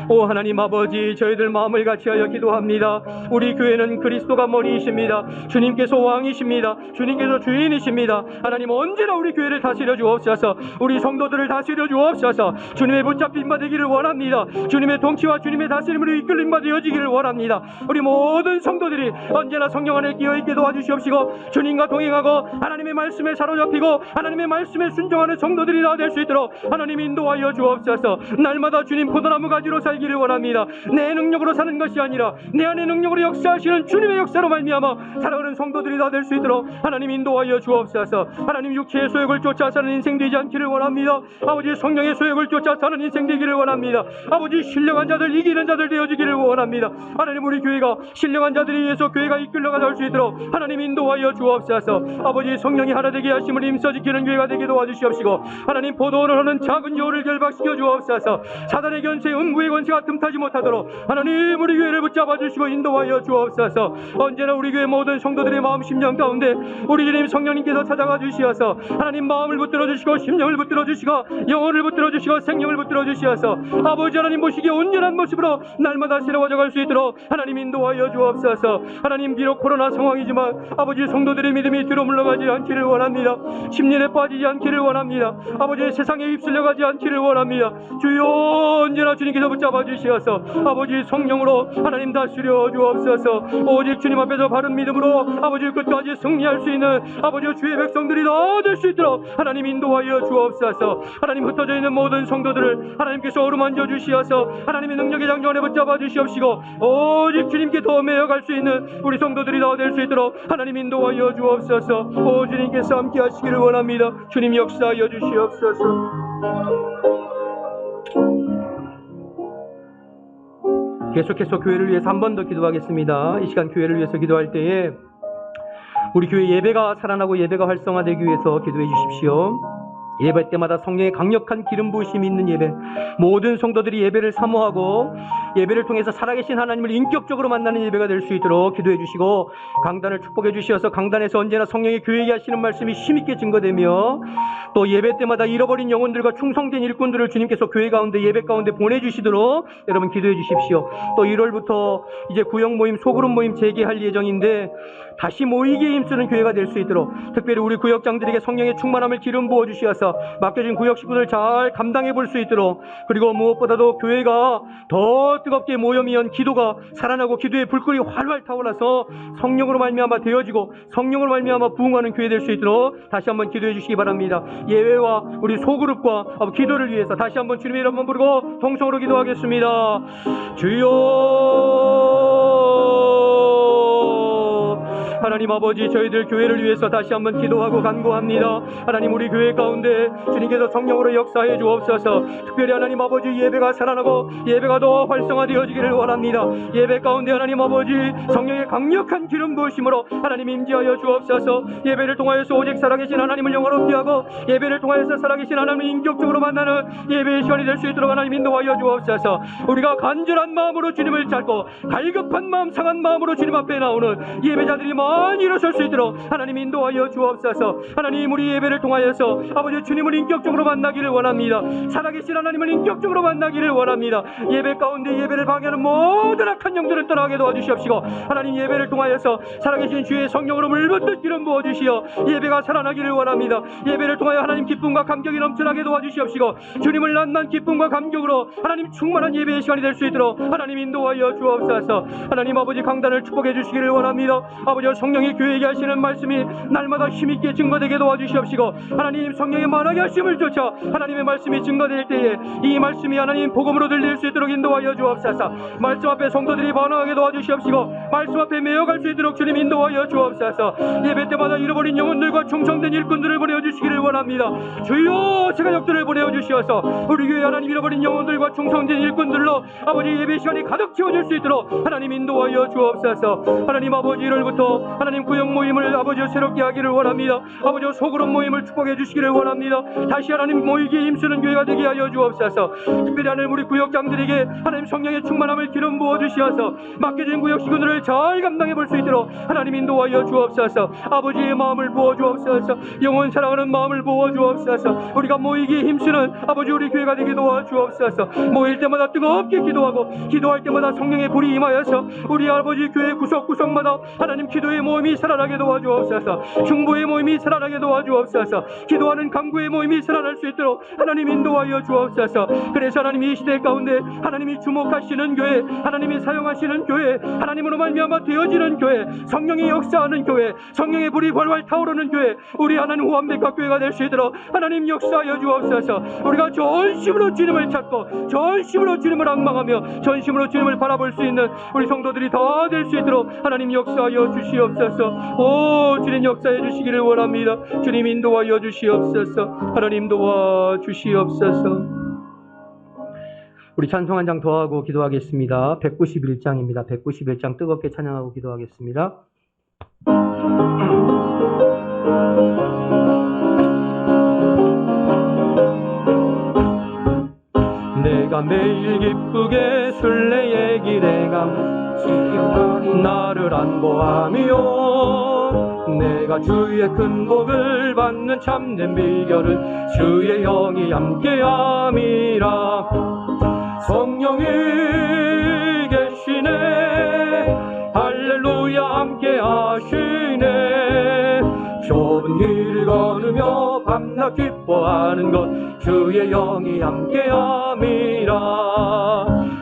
오 하나님 아버지, 저희들 마음을 같이하여 기도합니다. 우리 교회는 그리스도가 머리이십니다. 주님께서 왕이십니다. 주님께서 주인이십니다. 하나님 언제나 우리 교회를 다스려 주옵소서. 우리 성도들을 다스려 주옵소서. 주님의 붙잡힌 바 되기를 원합니다. 주님의 통치와 주님의 다스림으로 이끌림 바 되어지기를 원합니다. 우리 모든 성도들이 언제나 성령 안에 끼어있게 도와주시옵시고, 주님과 동행하고 하나님의 말씀에 사로잡히고 하나님의 말씀에 순종하는 성도들이 다 될 수 있도록 하나님 인도하여 주옵소서. 날마다 주님 포도나무 가지로 살기를 원합니다. 내 능력으로 사는 것이 아니라 내 안의 능력으로 역사하시는 주님의 역사로 말미암아 살아가는 성도들이 다 될 수 있도록 하나님 인도하여 주옵소서. 하나님 육체의 소욕을 쫓아 사는 인생 되지 않기를 원합니다. 아버지 성령의 소욕을 쫓아 사는 인생 되기를 원합니다. 아버지 신령한 자들, 이기는 자들 되어지기를 원합니다. 하나님 우리 교회가 신령한 자들에 의해서 교회가 이끌려가 갈 수 있도록 하나님 인도하여 주옵소서. 아버지 성령이 하나 되게 하심을 힘써 지키는 교회가 되게 도와주시옵시고, 하나님 포도원을 하는 작은 여우를 결박시켜 주옵소서. 사단의 권세, 음부의 권세가 틈타지 못하도록 하나님 우리 교회를 붙잡아 주시고 인도하여 주옵소서. 언제나 우리 교회 모든 성도들의 마음 심령 가운데 우리 주님 성령님께서 찾아가 주시어서 하나님 마음을 붙들어 주시고 심령을 붙들어 주시고 영혼을 붙들어 주시고 생명을 붙들어 주시어서 아버지 하나님 보시기에 온전한 모습으로 날마다 새로워져 갈 수 있도록 하나님 인도하여 주옵소서. 하나님 비록 코로나 상황이지만 아버지 성도들의 믿음이 뒤로 물러가지 않기를 원합니다. 심리에 빠지지 않기를 원합니다. 아버지 세상에 휩쓸려 가지 않기를 원합니다. 주여 언제나 주님께서 붙잡아 주시어서 아버지 성령으로 하나님 다스려 주옵소서. 오직 주님 앞에서 바른 믿음으로 아버지 끝까지 승리할 수 있는 아버지 주의 백성들이 다 될 수 있도록 하나님 인도하여 주옵소서. 하나님 흩어져 있는 모든 성도들을 하나님께서 어루만져 주시어서 하나님의 능력의 장정 안에 붙잡아 주시옵시고 오직 주님께 더 매어갈 수 있는 우리 성도들이 다 될 수 있도록 하나님 인도하여 주옵소서. 오 주님께서 함께 하시기를 원합니다. 주님 역사하여 주시옵소서. 계속해서 교회를 위해서 한 번 더 기도하겠습니다. 이 시간 교회를 위해서 기도할 때에 우리 교회 예배가 살아나고 예배가 활성화되기 위해서 기도해 주십시오. 예배 때마다 성령의 강력한 기름 부으심이 있는 예배, 모든 성도들이 예배를 사모하고 예배를 통해서 살아계신 하나님을 인격적으로 만나는 예배가 될 수 있도록 기도해 주시고, 강단을 축복해 주시어서 강단에서 언제나 성령의 교회에게 하시는 말씀이 힘있게 증거되며 또 예배 때마다 잃어버린 영혼들과 충성된 일꾼들을 주님께서 교회 가운데 예배 가운데 보내주시도록 여러분 기도해 주십시오. 또 1월부터 이제 구역 모임, 소그룹 모임 재개할 예정인데 다시 모이기에 힘쓰는 교회가 될 수 있도록 특별히 우리 구역장들에게 성령의 충만함을 기름 부어 주시어서 맡겨진 구역 식구들 잘 감당해 볼 수 있도록, 그리고 무엇보다도 교회가 더 뜨겁게 모여미연 기도가 살아나고 기도의 불꽃이 활활 타올라서 성령으로 말미암아 되어지고 성령으로 말미암아 부흥하는 교회 될 수 있도록 다시 한번 기도해 주시기 바랍니다. 예외와 우리 소그룹과 기도를 위해서 다시 한번 주님의 이름 한번 부르고 통성으로 기도하겠습니다. 주여, 하나님 아버지, 저희들 교회를 위해서 다시 한번 기도하고 간구합니다. 하나님 우리 교회 가운데 주님께서 성령으로 역사해 주옵소서. 특별히 하나님 아버지 예배가 살아나고 예배가 더 활성화되어지기를 원합니다. 예배 가운데 하나님 아버지 성령의 강력한 기름 부으심으로 하나님 임재하여 주옵소서. 예배를 통하여서 오직 살아계신 하나님을 영원롭게 하고 예배를 통하여서 살아계신 하나님을 인격적으로 만나는 예배의 시간이 될 수 있도록 하나님 인도하여 주옵소서. 우리가 간절한 마음으로 주님을 찾고 갈급한 마음, 상한 마음으로 주님 앞에 나오는 예배자들이 많이 일어설 수 있도록 하나님 인도하여 주옵소서. 하나님 우리 예배를 통하여서 아버지 주님을 인격적으로 만나기를 원합니다. 살아계신 하나님을 인격적으로 만나기를 원합니다. 예배 가운데 예배를 방해하는 모든 악한 영들을 떠나게 도와주시옵시고, 하나님 예배를 통하여서 살아계신 주의 성령으로 물붓듯 기름 부어주시어 예배가 살아나기를 원합니다. 예배를 통하여 하나님 기쁨과 감격이 넘쳐나게 도와주시옵시고 주님을 만난 기쁨과 감격으로 하나님 충만한 예배의 시간이 될 수 있도록 하나님 인도하여 주옵소서. 하나님 아버지 강단을 축복해 주시기를 원합니다. 아버지 성령이 교회에게 하시는 말씀이 날마다 힘있게 증거되게 도와주시옵시고, 하나님 성령의 만하게 하심을 쫓아 하나님의 말씀이 증거될 때에 이 말씀이 하나님 복음으로 들릴 수 있도록 인도하여 주옵소서. 말씀 앞에 성도들이 반응하게 도와주시옵시고, 말씀 앞에 매어갈 수 있도록 주님 인도하여 주옵소서. 예배 때마다 잃어버린 영혼들과 충성된 일꾼들을 보내주시기를 원합니다. 주여 제가족들을 보내주시어서 우리 교회 하나님 잃어버린 영혼들과 충성된 일꾼들로 아버지 예배 시간이 가득 채워질 수 있도록 하나님 인도하여 주옵소서. 하나님 아버지 1월부터 하나님 구역 모임을 아버지 새롭게 하기를 원합니다. 아버지 소그룹 모임을 축복해 주시기를 원합니다. 다시 하나님 모이기에 힘쓰는 교회가 되게 하여 주옵소서. 특별히 하나님 우리 구역장들에게 하나님 성령의 충만함을 기름 부어 주시어서 맡겨진 구역 시군들을 잘 감당해 볼 수 있도록 하나님 인도하여 주옵소서. 아버지의 마음을 부어 주옵소서. 영혼 사랑하는 마음을 부어 주옵소서. 우리가 모이기에 힘쓰는 아버지 우리 교회가 되게 도와 주옵소서. 모일 때마다 뜨겁게 기도하고 기도할 때마다 성령의 불이 임하여서 우리 아버지 교회 구석구석마다 하나님 기도의 모임이 살아나게 도와주옵소서. 중보의 모임이 살아나게 도와주옵소서. 기도하는 강구의 모임이 살아날 수 있도록 하나님 인도하여 주옵소서. 그래서 하나님 이 시대 가운데 하나님이 주목하시는 교회, 하나님이 사용하시는 교회, 하나님으로 말미암아 되어지는 교회, 성령이 역사하는 교회, 성령의 불이 활활 타오르는 교회, 우리 하나님 호암백합교회가 될 수 있도록 하나님 역사하여 주옵소서. 우리가 전심으로 주님을 찾고 전심으로 주님을 앙망하며 전심으로 주님을 바라볼 수 있는 우리 성도들이 다 될 수 있도록 하나님 역사하여 주시옵소서. 오 주님 역사해 주시기를 원합니다. 주님 인도하여 주시옵소서. 하나님 도와 주시옵소서. 우리 찬송 한 장 더 하고 기도하겠습니다. 191장입니다. 191장 뜨겁게 찬양하고 기도하겠습니다. 내가 매일 기쁘게 순례의 길에 감 나를 안보하며 내가 주의 큰 복을 받는 참된 비결은 주의 영이 함께함이라. 성령이 계시네 할렐루야 함께하시네. 좁은 길을 걸으며 밤낮 기뻐하는 것 주의 영이 함께함이라.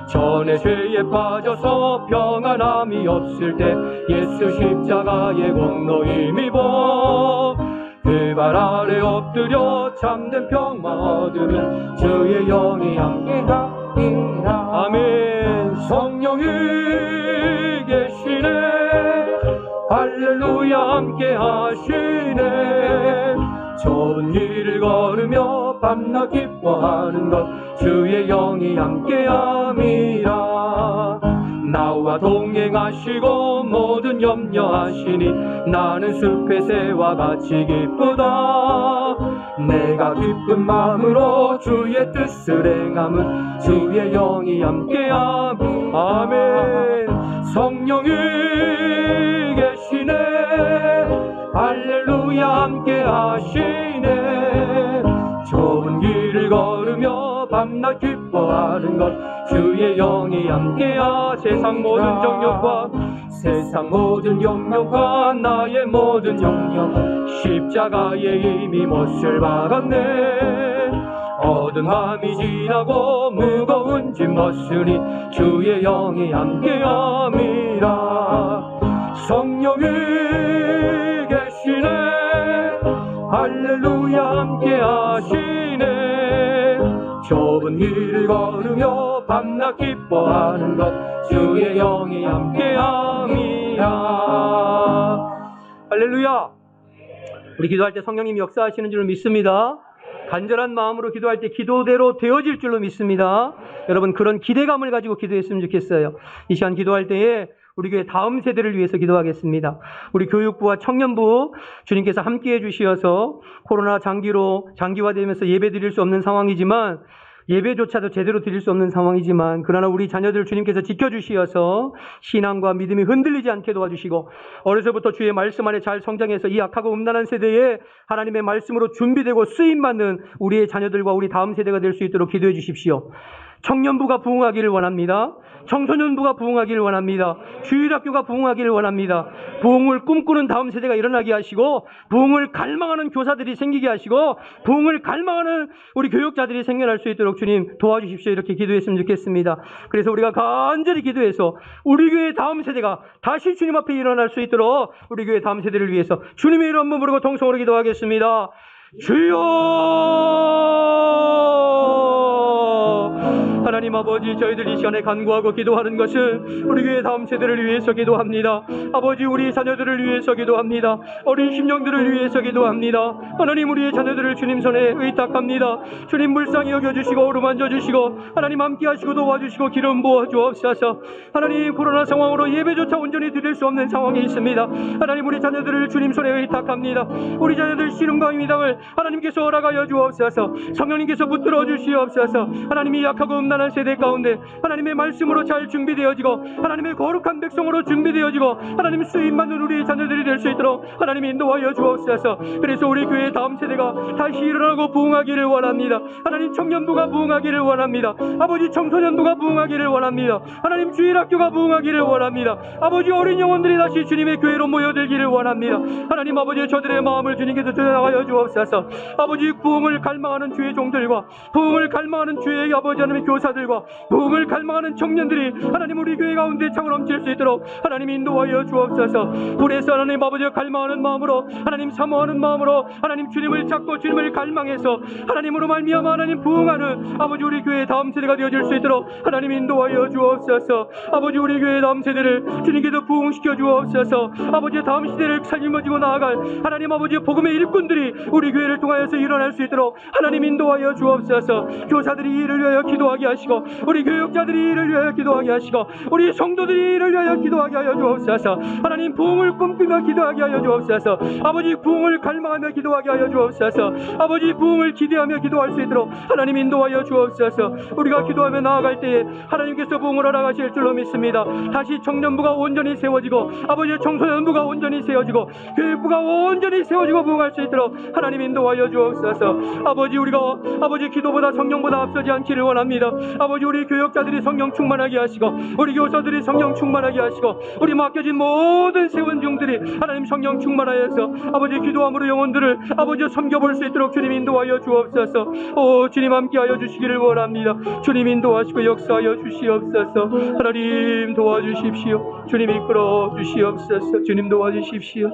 전에 죄에 빠져서 평안함이 없을 때 예수 십자가의 공로 힘입어 그 발 아래 엎드려 참된 평화 얻으면 주의 영이 함께하리라. 아멘. 성령이 계시네 할렐루야 함께하시네. 좁은 길을 걸으며 밤낮 기뻐하는 것 주의 영이 함께함이라. 나와 동행하시고 모든 염려하시니 나는 숲의 새와 같이 기쁘다. 내가 기쁜 마음으로 주의 뜻을 행함은 주의 영이 함께함. 아멘. 성령이 계시네 할렐루야 함께하시네. 좁은 길을 걸으며 밤낮 기뻐하는 것 주의 영이 함께하. 세상 모든 영역과 나의 모든 영역 십자가에 이미 못을 박았네. 어두운 밤이 지나고 무거운 짐 벗으니 주의 영이 함께함이라. 성령이 계시네 할렐루야 함께하시네. 좁은 길을 걸으며 밤낮 기뻐하는 것 주의 영이 함께함이라. 할렐루야. 우리 기도할 때 성령님이 역사하시는 줄 믿습니다. 간절한 마음으로 기도할 때 기도대로 되어질 줄로 믿습니다. 여러분 그런 기대감을 가지고 기도했으면 좋겠어요. 이 시간 기도할 때에 우리 교회 다음 세대를 위해서 기도하겠습니다. 우리 교육부와 청년부 주님께서 함께해 주시어서 코로나 장기화되면서 예배 드릴 수 없는 상황이지만 예배조차도 제대로 드릴 수 없는 상황이지만 그러나 우리 자녀들 주님께서 지켜주시어서 신앙과 믿음이 흔들리지 않게 도와주시고 어려서부터 주의 말씀 안에 잘 성장해서 이 악하고 음란한 세대에 하나님의 말씀으로 준비되고 쓰임받는 우리의 자녀들과 우리 다음 세대가 될 수 있도록 기도해 주십시오. 청년부가 부흥하기를 원합니다. 청소년부가 부흥하기를 원합니다. 주일학교가 부흥하기를 원합니다. 부흥을 꿈꾸는 다음 세대가 일어나게 하시고, 부흥을 갈망하는 교사들이 생기게 하시고, 부흥을 갈망하는 우리 교육자들이 생겨날 수 있도록 주님 도와주십시오. 이렇게 기도했으면 좋겠습니다. 그래서 우리가 간절히 기도해서 우리 교회 다음 세대가 다시 주님 앞에 일어날 수 있도록 우리 교회 다음 세대를 위해서 주님의 이름 한번 부르고 통성으로 기도하겠습니다. 주여! 하나님 아버지, 저희들 이 시간에 간구하고 기도하는 것은 우리 교회 다음 세대를 위해서 기도합니다. 아버지, 우리 자녀들을 위해서 기도합니다. 어린 심령들을 위해서 기도합니다. 하나님, 우리의 자녀들을 주님 손에 의탁합니다. 주님 불쌍히 여겨주시고 어루만져 주시고 하나님 함께 하시고 도와주시고 기름 부어 주옵소서. 하나님, 코로나 상황으로 예배조차 온전히 드릴 수 없는 상황에 있습니다. 하나님, 우리 자녀들을 주님 손에 의탁합니다. 우리 자녀들 신음과 임당을 하나님께서 허락하여 주옵소서. 성령님께서 붙들어 주시옵소서. 하나님이 약하고 음란한 세대 가운데 하나님의 말씀으로 잘 준비되어지고 하나님의 거룩한 백성으로 준비되어지고 하나님 수임받는 우리 자녀들이 될 수 있도록 하나님이 인도하여 주옵소서. 그래서 우리 교회의 다음 세대가 다시 일어나고 부흥하기를 원합니다. 하나님, 청년부가 부흥하기를 원합니다. 아버지, 청소년부가 부흥하기를 원합니다. 하나님, 주일학교가 부흥하기를 원합니다. 아버지, 어린 영혼들이 다시 주님의 교회로 모여들기를 원합니다. 하나님 아버지, 저들의 마음을 주님께서 전하여 주옵소서. 아버지, 부흥을 갈망하는 주의 종들과 부흥을 갈망하는 주의 아버지 하나님의 교사들과 부흥을 갈망하는 청년들이 하나님 우리 교회 가운데 차고 넘칠 수 있도록 하나님 인도하여 주옵소서. 그래서 하나님 아버지가 갈망하는 마음으로, 하나님 사모하는 마음으로 하나님 주님을 찾고 주님을 갈망해서 하나님으로 말미암아 하나님 부흥하는 아버지 우리 교회의 다음 세대가 되어질 수 있도록 하나님 인도하여 주옵소서. 아버지, 우리 교회의 다음 세대를 주님께서 부흥시켜 주옵소서. 아버지의 다음 시대를 살림어지고 나아갈 하나님 아버지 복음의 일꾼들이 우리 교회를 통하여서 일어날 수 있도록 하나님 인도하여 주옵소서. 교사들이 이를 위하여 기도하게 하시고, 우리 교육자들이 이를 위하여 기도하게 하시고, 우리 성도들이 이를 위하여 기도하게 하여 주옵소서. 하나님, 부흥을 꿈꾸며 기도하게 하여 주옵소서. 아버지, 부흥을 갈망하며 기도하게 하여 주옵소서. 아버지, 부흥을 기대하며 기도할 수 있도록 하나님 인도하여 주옵소서. 우리가 기도하며 나아갈 때에 하나님께서 부흥을 허락하실 줄로 믿습니다. 다시 청년부가 온전히 세워지고 아버지 청소년부가 온전히 세워지고 교육부가 온전히 세워지고 부흥할 수 있도록 하나님 인도하여 주옵소서. 아버지, 우리가 아버지 기도보다 성령보다 앞서지 않기를 원합니다. 아버지, 우리 교육자들이 성령 충만하게 하시고 우리 교사들이 성령 충만하게 하시고 우리 맡겨진 모든 세운 종들이 하나님 성령 충만하여서 아버지 기도함으로 영혼들을 아버지 섬겨볼 수 있도록 주님 인도하여 주옵소서. 오 주님, 함께하여 주시기를 원합니다. 주님 인도하시고 역사하여 주시옵소서. 하나님 도와주십시오. 주님 이끌어 주시옵소서. 주님 도와주십시오.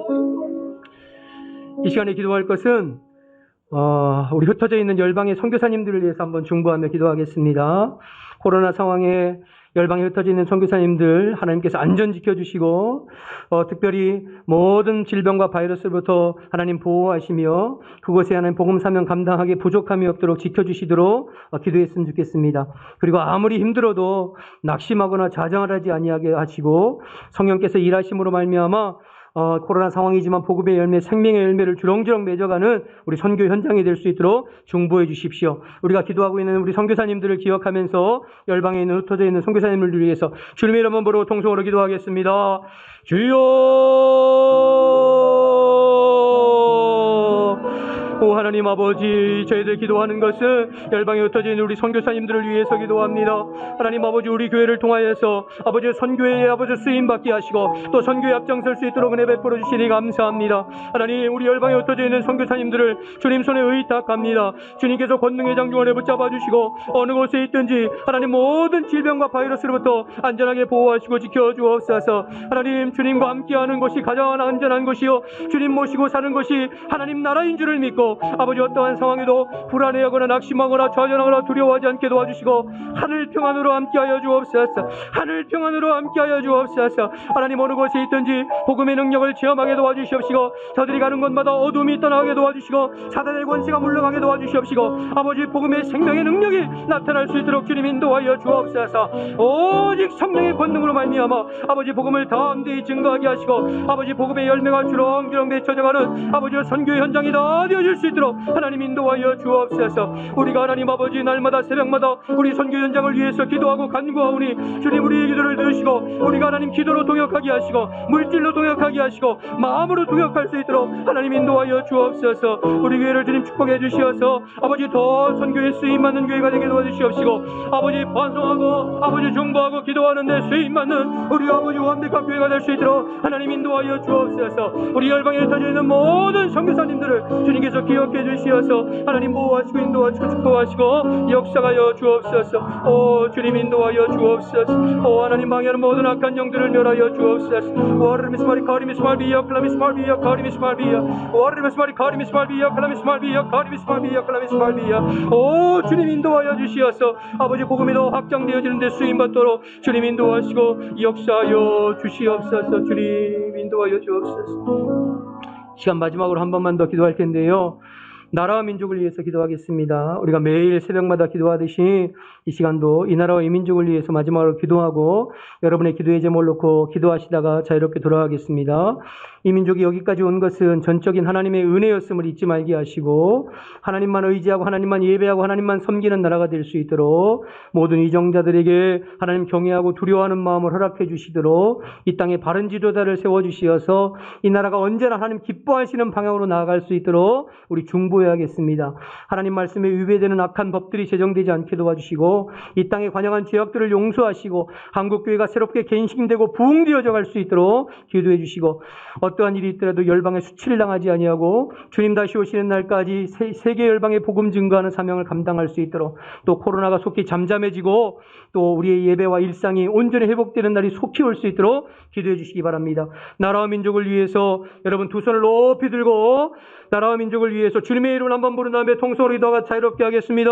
이 시간에 기도할 것은 우리 흩어져 있는 열방의 선교사님들을 위해서 한번 중보하며 기도하겠습니다. 코로나 상황에 열방에 흩어져 있는 선교사님들 하나님께서 안전 지켜주시고 특별히 모든 질병과 바이러스로부터 하나님 보호하시며 그곳에 하나님 복음 사명 감당하기 부족함이 없도록 지켜주시도록 기도했으면 좋겠습니다. 그리고 아무리 힘들어도 낙심하거나 자정을 하지 아니하게 하시고 성령께서 일하심으로 말미암아 코로나 상황이지만 복음의 열매, 생명의 열매를 주렁주렁 맺어가는 우리 선교 현장이 될 수 있도록 중보해 주십시오. 우리가 기도하고 있는 우리 선교사님들을 기억하면서 열방에 있는 흩어져 있는 선교사님들을 위해서 주님의 이름을 부르고 통성으로 기도하겠습니다. 주여! 오 하나님 아버지, 저희들 기도하는 것은 열방에 흩어져 있는 우리 선교사님들을 위해서 기도합니다. 하나님 아버지, 우리 교회를 통하여서 아버지 선교에 아버지 쓰임받게 하시고 또 선교에 앞장설 수 있도록 은혜 베풀어 주시니 감사합니다. 하나님, 우리 열방에 흩어져 있는 선교사님들을 주님 손에 의탁합니다. 주님께서 권능의 장중원에 붙잡아 주시고 어느 곳에 있든지 하나님 모든 질병과 바이러스로부터 안전하게 보호하시고 지켜주옵소서. 하나님, 주님과 함께하는 것이 가장 안전한 것이요 주님 모시고 사는 것이 하나님 나라인 줄을 믿고 아버지 어떠한 상황에도 불안해하거나 낙심하거나 좌절하거나 두려워하지 않게 도와주시고 하늘 평안으로 함께하여 주옵소서. 하늘 평안으로 함께하여 주옵소서. 하나님, 어느 곳에 있든지 복음의 능력을 체험하게 도와주시옵시고 저들이 가는 곳마다 어둠이 떠나게 도와주시고 사단의 권세가 물러가게 도와주시옵시고 아버지 복음의 생명의 능력이 나타날 수 있도록 주님 인도하여 주옵소서. 오직 성령의 권능으로 말미암아 아버지 복음을 담대히 증거하게 하시고 아버지 복음의 열매가 주렁주렁 맺혀져가는 아버지 선교의 현장이 다 되어질 수 수 있도록 하나님 인도하여 주옵소서. 우리가 하나님 아버지 날마다 새벽마다 우리 선교 현장을 위해서 기도하고 간구하오니 주님 우리의 기도를 들으시고 우리가 하나님 기도로 동역하게 하시고 물질로 동역하게 하시고 마음으로 동역할 수 있도록 하나님 인도하여 주옵소서. 우리 교회를 주님 축복해 주시어서 아버지 더 선교에 쓰임받는 교회가 되게 도와주시옵시고 아버지 반성하고 아버지 중보하고 기도하는데 쓰임받는 우리 아버지 완벽한 교회가 될 수 있도록 하나님 인도하여 주옵소서. 우리 열방에 흩어져 있는 모든 선교사님들을 주님께서 기억해 주시어서 하나님 보호하시고 인도하시고 축복하시고 역사하여 주옵소서. 오 주님 인도하여 주옵소서. 오 하나님 방해하는 모든 악한 영들을 멸하여 주옵소서. 와르미스마리 카리미스마비야 클라미스마비야 카리미스마비야 와르미스마리 카리미스마비야 클라미스마비야 카리미스마비야 클라미스마비야. 오 주님 인도하여 주시어서 아버지 복음이 더 확장되어지는 데 쓰임받도록 주님 인도하시고 역사하여 주시옵소서. 주님 인도하여 주옵소서. 시간 마지막으로 한 번만 더 기도할 텐데요. 나라와 민족을 위해서 기도하겠습니다. 우리가 매일 새벽마다 기도하듯이 이 시간도 이 나라와 이 민족을 위해서 마지막으로 기도하고 여러분의 기도의 제목을 놓고 기도하시다가 자유롭게 돌아가겠습니다. 이 민족이 여기까지 온 것은 전적인 하나님의 은혜였음을 잊지 말게 하시고 하나님만 의지하고 하나님만 예배하고 하나님만 섬기는 나라가 될 수 있도록 모든 이정자들에게 하나님 경외하고 두려워하는 마음을 허락해 주시도록 이 땅에 바른 지도자를 세워주시어서 이 나라가 언제나 하나님 기뻐하시는 방향으로 나아갈 수 있도록 우리 중보해야겠습니다. 하나님 말씀에 위배되는 악한 법들이 제정되지 않게 도와주시고 이 땅에 관영한 죄악들을 용서하시고 한국교회가 새롭게 갱신되고 부흥되어져 갈 수 있도록 기도해 주시고 어떠한 일이 있더라도 열방에 수치를 당하지 아니하고 주님 다시 오시는 날까지 세계 열방의 복음 증거하는 사명을 감당할 수 있도록 또 코로나가 속히 잠잠해지고 또 우리의 예배와 일상이 온전히 회복되는 날이 속히 올 수 있도록 기도해 주시기 바랍니다. 나라와 민족을 위해서 여러분 두 손을 높이 들고 나라와 민족을 위해서 주님의 이름을 한번 부른 다음에 통성으로 기도가 자유롭게 하겠습니다.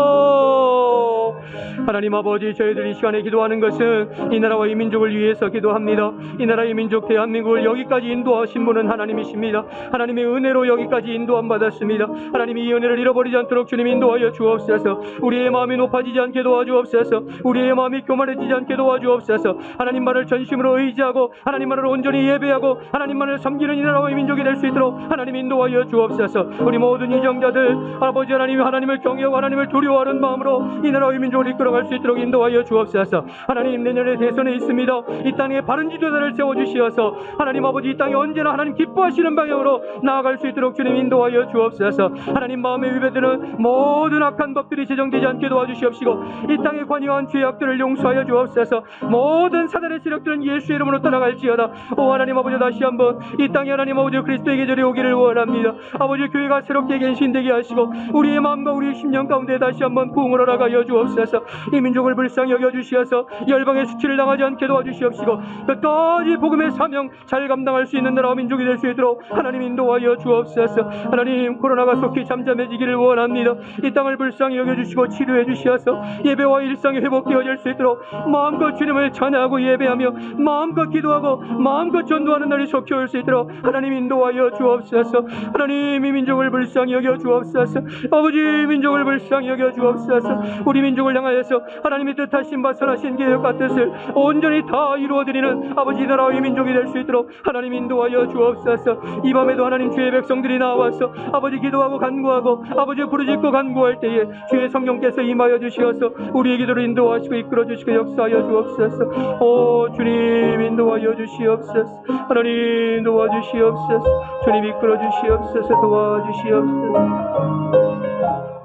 주여! 하나님 아버지, 저희들 이 시간에 기도하는 것은 이 나라와 이 민족을 위해서 기도합니다. 이 나라 이 민족 대한민국을 여기까지 인도하신 분은 하나님이십니다. 하나님의 은혜로 여기까지 인도함 받았습니다. 하나님이 이 은혜를 잃어버리지 않도록 주님 인도하여 주옵소서. 우리의 마음이 높아지지 않게 도와주옵소서. 우리의 마음이 교만해지지 않게 도와주옵소서. 하나님만을 전심으로 의지하고 하나님만을 온전히 예배하고 하나님만을 섬기는 이 나라와 이 민족이 될 수 있도록 하나님 인도하여 주옵소서. 우리 모든 이정자들 아버지 하나님 하나님을 경외하고 하나님을 두려워하는 마음으로 이 나라와 이 민족을 이끌어갈 수 있도록 인도하여 주옵소서. 하나님 내년에 대선에 있습니다. 이 땅에 바른 지도자를 세워주시어서 하나님 아버지 이 땅에 언제나 하나님 기뻐하시는 방향으로 나아갈 수 있도록 주님 인도하여 주옵소서. 하나님 마음에 위배되는 모든 악한 법들이 제정되지 않게 도와주시옵시고 이 땅에 관여한 죄악들을 용서하여 주옵소서. 모든 사단의 세력들은 예수의 이름으로 떠나갈지어다. 오 하나님 아버지 다시 한번 이 땅에 하나님 아버지 그리스도의 계절이 오기를 원합니다. 아버지 교회가 새롭게 갱신되게 하시고 우리의 마음과 우리의 심령 가운데 다시 한번 부흥을 허락하여 주옵소서. 이 민족을 불쌍히 여겨주시어서 열방의 수치를 당하지 않게 도와주시옵시고 끝까지 복음의 사명 잘 감당할 수 있는 나라와 민족이 될 수 있도록 하나님 인도하여 주옵소서. 하나님 코로나가 속히 잠잠해지기를 원합니다. 이 땅을 불쌍히 여겨주시고 치료해 주시어서 예배와 일상이 회복되어질 수 있도록 마음껏 주님을 찬양하고 예배하며 마음껏 기도하고 마음껏 전도하는 날이 속히 올 수 있도록 하나님 인도하여 주옵소서. 하나님 이 민족을 불쌍히 여겨 주옵소서. 아버지 민족을 불쌍히 여겨 주옵소서. 우리 민족을 향하여서 하나님의 뜻하신 바 선하신 계획과 뜻을 온전히 다 이루어드리는 아버지 나라의 민족이 될 수 있도록 하나님 인도하여 주옵소서. 이 밤에도 하나님 주의 백성들이 나와서 아버지 기도하고 간구하고 아버지 부르짖고 간구할 때에 주의 성령께서 임하여 주시어서 우리의 기도를 인도하시고 이끌어 주시고 역사하여 주옵소서. 오 주님 인도하여 주시옵소서. 하나님 도와주시옵소서. 주님 이끌어 주시옵소서. 도와주시옵소서.